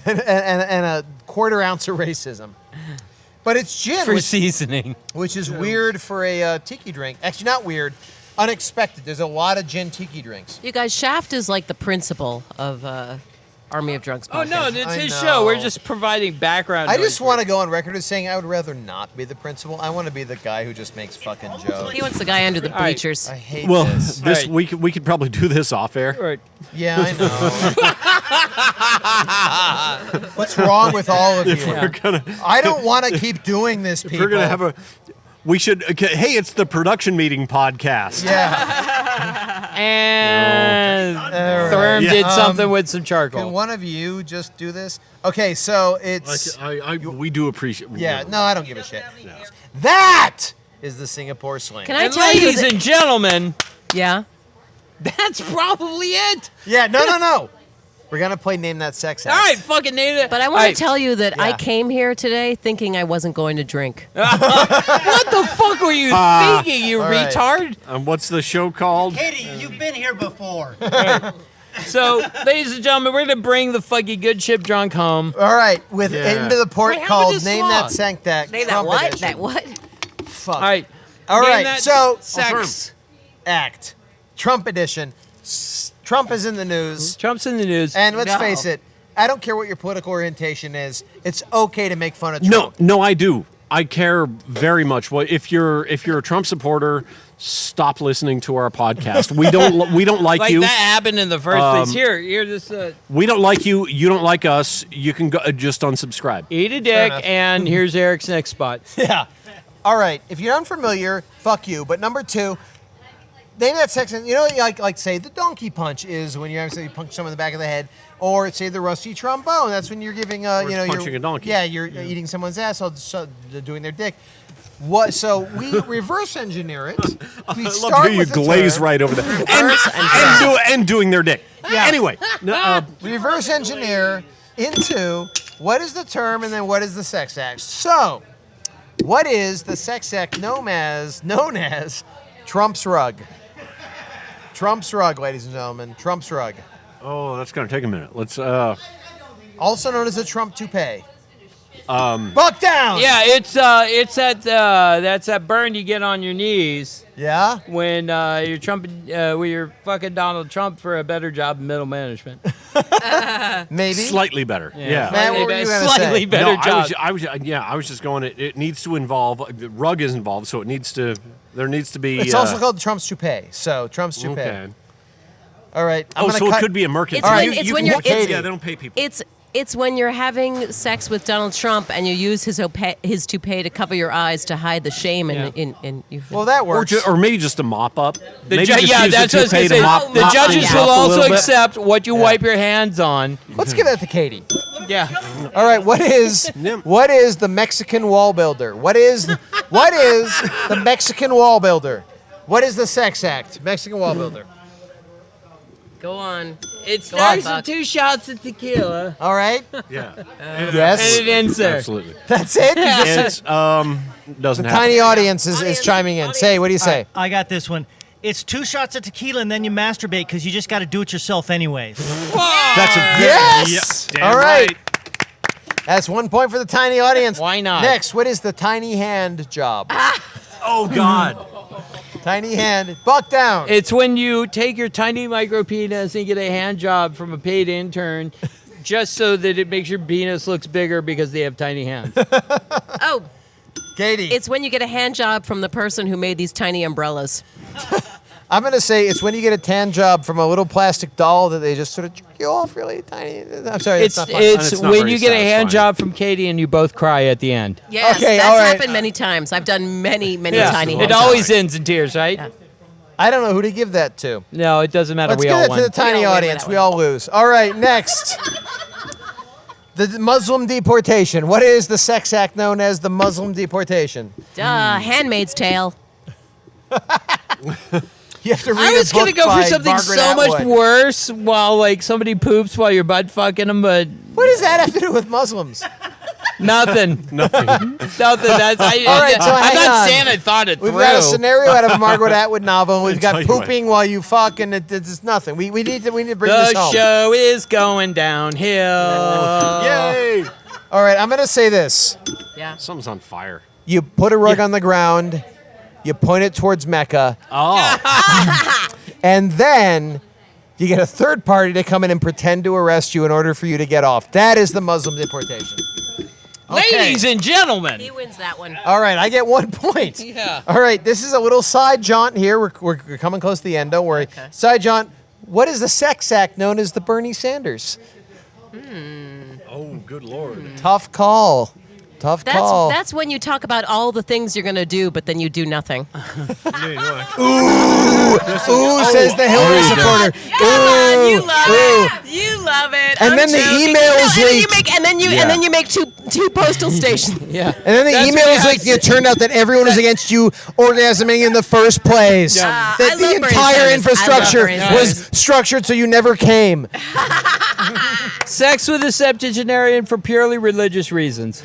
and a quarter ounce of racism. But it's gin. For seasoning. Which is weird for a tiki drink. Actually, not weird. Unexpected. There's a lot of gin tiki drinks. You guys, Shaft is like the principal of Army of Drunks podcast. Oh, no, it's his know. show. We're just providing background I noise just for want it. to go on record as saying I would rather not be the principal. I want to be the guy who just makes fucking jokes. He wants the guy under the All right. bleachers. I hate Well, this. this All right. we could probably do this off air. Right. Yeah, I know. What's wrong with all of you? If we're gonna, I don't want to keep doing this, if people. we're gonna have a, we should. Okay, hey, it's the production meeting podcast. Yeah. And All Thurm right. did Yeah. something with some Can charcoal. one of you just do this? Okay, so it's... We do appreciate. Yeah, no, I don't give a shit. That is the Singapore Sling. Can I And tell you ladies that- and gentlemen, Yeah. that's probably it. Yeah, no. We're going to play Name That Sex Act. All right, fucking name it. But I All want right. to tell you that I Yeah. came here today thinking I wasn't going to drink. What the fuck were you thinking, you all right. retard? What's the show called? Katie, you've been here before. So, ladies and gentlemen, we're going to bring the fucking good ship drunk home. All right, with Yeah. Into the Port Wait, how called about this Name song? That Sex Act. Say that Trump what? edition. That what? Fuck. All right. All Name right, that so sex. Act. Trump edition. Trump is in the news. Trump's in the news. And let's No. face it, I don't care what your political orientation is. It's okay to make fun of Trump. No, I do. I care very much. Well, if you're a Trump supporter, stop listening to our podcast. We don't like like you. that happened in the first place. Here, this. We don't like you. You don't like us. You can go, just unsubscribe. Eat a dick, enough. and here's Eric's next spot. Yeah. All right. If you're unfamiliar, fuck you. But number two, name that section. You know, like say the donkey punch is when you actually punch someone in the back of the head, or say the rusty trombone. That's when you're giving it's you're punching a donkey. Yeah, you're eating someone's ass, or doing their dick. What? So we reverse engineer it. We I love start how you with the glaze term. right over there. And doing their dick. Yeah. Anyway, Reverse engineer into what is the term and then what is the sex act. So, what is the sex act known as Trump's rug? Trump's rug, ladies and gentlemen. Trump's rug. oh, that's gonna take a minute. Let's. Also known as a Trump toupee. Buck down! Yeah, it's that that's that burn you get on your knees Yeah? when you're trumping when you're fucking Donald Trump for a better job in middle management. Maybe? Slightly better. Yeah. Matt, what were you gonna Slightly say? better No, job. I was just going. It needs to involve the rug is involved, so it needs to. There needs to be. It's also called Trump's toupee. So, Trump's toupee. Okay. All right. I'm Oh, gonna so cut. it could be a merkin. It's when- All right, it's you when can you're- pay- it's- yeah, they don't pay people. It's when you're having sex with Donald Trump and you use his toupee to cover your eyes to hide the shame in you. Well, that works. Or maybe just a mop up. The Maybe ju- just yeah, use that's the what I was toupee gonna to say. mop. The mop judges things will up a also little bit. accept what you wipe your hands on. Let's give that to Katie. Yeah. All right, what is the Mexican wall builder? What is the Mexican wall builder? What is the sex act? Mexican wall builder. Go on. It Go on, starts Buck. with 2 shots of tequila. All right. Yeah. Yes. And it ends there. Absolutely. That's it. You just- It's doesn't the happen. tiny audience is chiming in. Say, what do you say? I got this one. It's 2 shots of tequila and then you masturbate because you just got to do it yourself anyways. That's a very, Yes. Yeah, damn All right. That's 1 point for the tiny audience. Why not? Next, what is the tiny hand job? Oh God. Tiny hand. Buck down. It's when you take your tiny micro penis and get a hand job from a paid intern just so that it makes your penis looks bigger because they have tiny hands. Oh, Katie. it's when you get a hand job from the person who made these tiny umbrellas. I'm going to say it's when you get a tan job from a little plastic doll that they just sort of jerk you off really tiny. I'm sorry, It's not funny. it's It's not when very you get a hand satisfying. job from Katie and you both cry at the end. Yes, Okay, that's all right. happened many times. I've done many Yeah. tiny It hand always jobs. ends in tears, right? Yeah. I don't know who to give that to. No, it doesn't matter. Let's We give all that won. to the tiny audience. We all lose. All right, next. The Muslim deportation. What is the sex act known as the Muslim deportation? Handmaid's Tale. You have to read I was going to go for something so much worse while like somebody poops while you're butt fucking them, but what does that have to do with Muslims? Nothing. Nothing. Nothing. That's, All right, so I'm hang not on. saying I thought it We've through. got a scenario out of a Margaret Atwood novel. We've got tell you pooping while you fuck, and it's nothing. We need to bring this The home. show is going downhill. Yay! All right, I'm going to say this. Yeah. Something's on fire. You put a rug on the ground, you point it towards Mecca, Oh. and then you get a third party to come in and pretend to arrest you in order for you to get off. That is the Muslim deportation. Okay. Ladies and gentlemen. He wins that one. All right, I get 1 point. Yeah. All right, this is a little side jaunt here. We're coming close to the end. Don't worry. Okay. Side jaunt. What is the sex act known as the Bernie Sanders? Oh, good Lord. Tough call. Tough call. That's when you talk about all the things you're going to do, but then you do nothing. Ooh, says the Hillary supporter. Come on, you love it. You love it. And I'm then the joking. email No, is and then you leaked. make and then you make two postal stations. Yeah. And then the That's email what is you like, have it turned out that everyone was against you orgasming in the first place. Yeah. That I the love Bernie entire Sanders. I love infrastructure Bernie was Sanders. structured so you never came. Sex with a septuagenarian for purely religious reasons.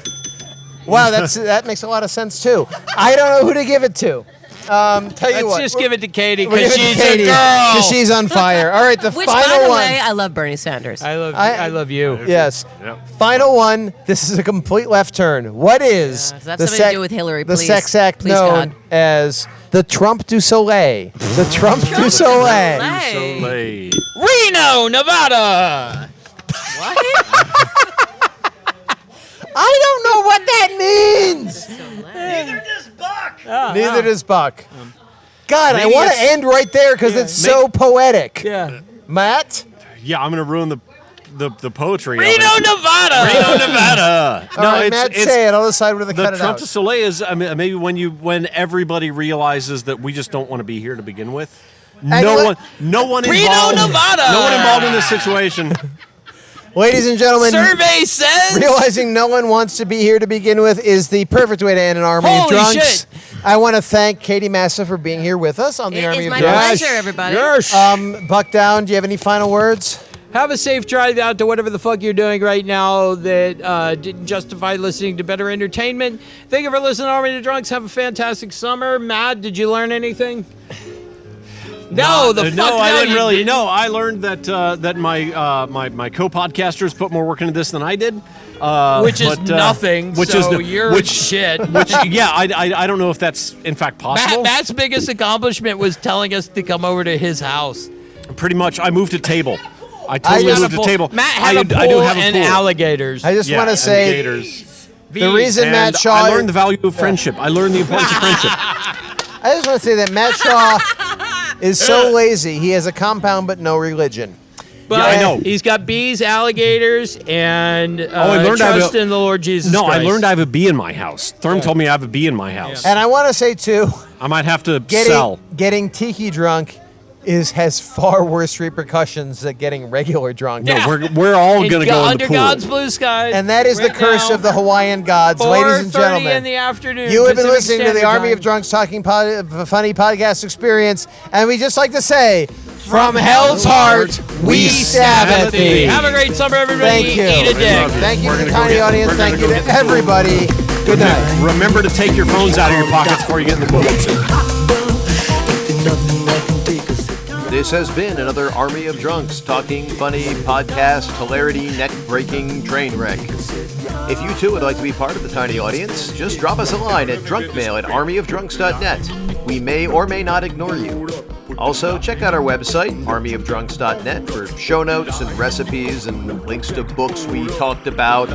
Wow, that makes a lot of sense too. I don't know who to give it to. Tell you Let's what. just give it to Katie We'll because give it to she's Katie, a girl. 'cause she's on fire. All right, the Which, final by the one. way, I love Bernie Sanders. I love you. Yes. Yep. Final one. This is a complete left turn. What is Does that have something to do with Hillary, the please? sex act Please, known God. as the Trump du Soleil? The Trump du Soleil. Soleil. Reno, Nevada. I don't know what that means. Neither does Buck. Neither does Buck. God, I Maybe want to it's- end right there because it's so poetic. Yeah. Matt? Yeah, I'm gonna ruin the poetry. of Reno, it. Nevada. Reno, Nevada. All right, Matt, say it. I'll decide where to the cut it Trump out. du Soleil is maybe when everybody realizes that we just don't want to be here to begin with. what? No one Reno, involved. Nevada. No one involved in this situation. Ladies and gentlemen, Survey says. realizing no one wants to be here to begin with is the perfect way to end an army of Holy drunks. shit. I want to thank Katie Massa for being here with us on the It Army is of my Drunks. pleasure, everybody. Yes. Buck Down, do you have any final words? Have a safe drive out to whatever the fuck you're doing right now that didn't justify listening to better entertainment. Thank you for listening to Army of Drunks. Have a fantastic summer. Matt, did you learn anything? No, I didn't really. No, I learned that my co-podcasters put more work into this than I did, which is nothing. You're shit. Yeah, I don't know if that's in fact possible. Matt's biggest accomplishment was telling us to come over to his house. Pretty much, I moved a table. I totally got moved a a pool. table. Matt had a pool I do have a and pool. alligators. I just Yeah, want to and say gators. the reason And Matt Shaw. I learned the value of friendship. I learned the importance of friendship. I just want to say that Matt Shaw is so lazy. He has a compound but no religion. But Yeah, I know. He's got bees, alligators, and I learned I have trust in the Lord Jesus No, Christ. I learned I have a bee in my house. Therm told me I have a bee in my house. And I want to say too, I might have to sell. getting tiki drunk has far worse repercussions than getting regular drunk. No, we're all gonna go in under the pool. God's blue sky. And that is the right curse now, of the Hawaiian gods, ladies and 4:30 gentlemen. in the afternoon. You have been Pacific listening to the Standard Army Time. of Drunks Talking Funny Podcast Experience, and we just like to say, from hell's heart, we Sabbath thee. Have a great summer, everybody. Thank you. Eat a dick. Thank you We're to the gonna go tiny get- audience. we're gonna Thank you go to get the pool. everybody. Good night. Remember to take your phones out of your pockets before you get in the pool. This has been another Army of Drunks Talking Funny Podcast, hilarity, neck-breaking train wreck. If you too would like to be part of the tiny audience, just drop us a line at drunkmail@armyofdrunks.net. We may or may not ignore you. Also, check out our website, armyofdrunks.net, for show notes and recipes and links to books we talked about,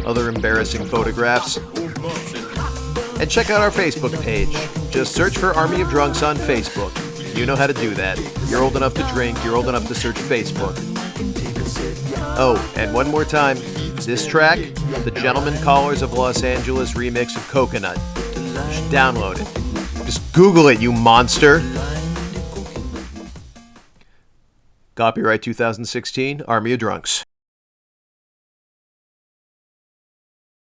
other embarrassing photographs. And check out our Facebook page. Just search for Army of Drunks on Facebook. You know how to do that. You're old enough to drink. You're old enough to search Facebook. Oh, and one more time. This track, the Gentlemen Callers of Los Angeles remix of Coconut. You should download it. Just Google it, you monster. Copyright 2016, Army of Drunks.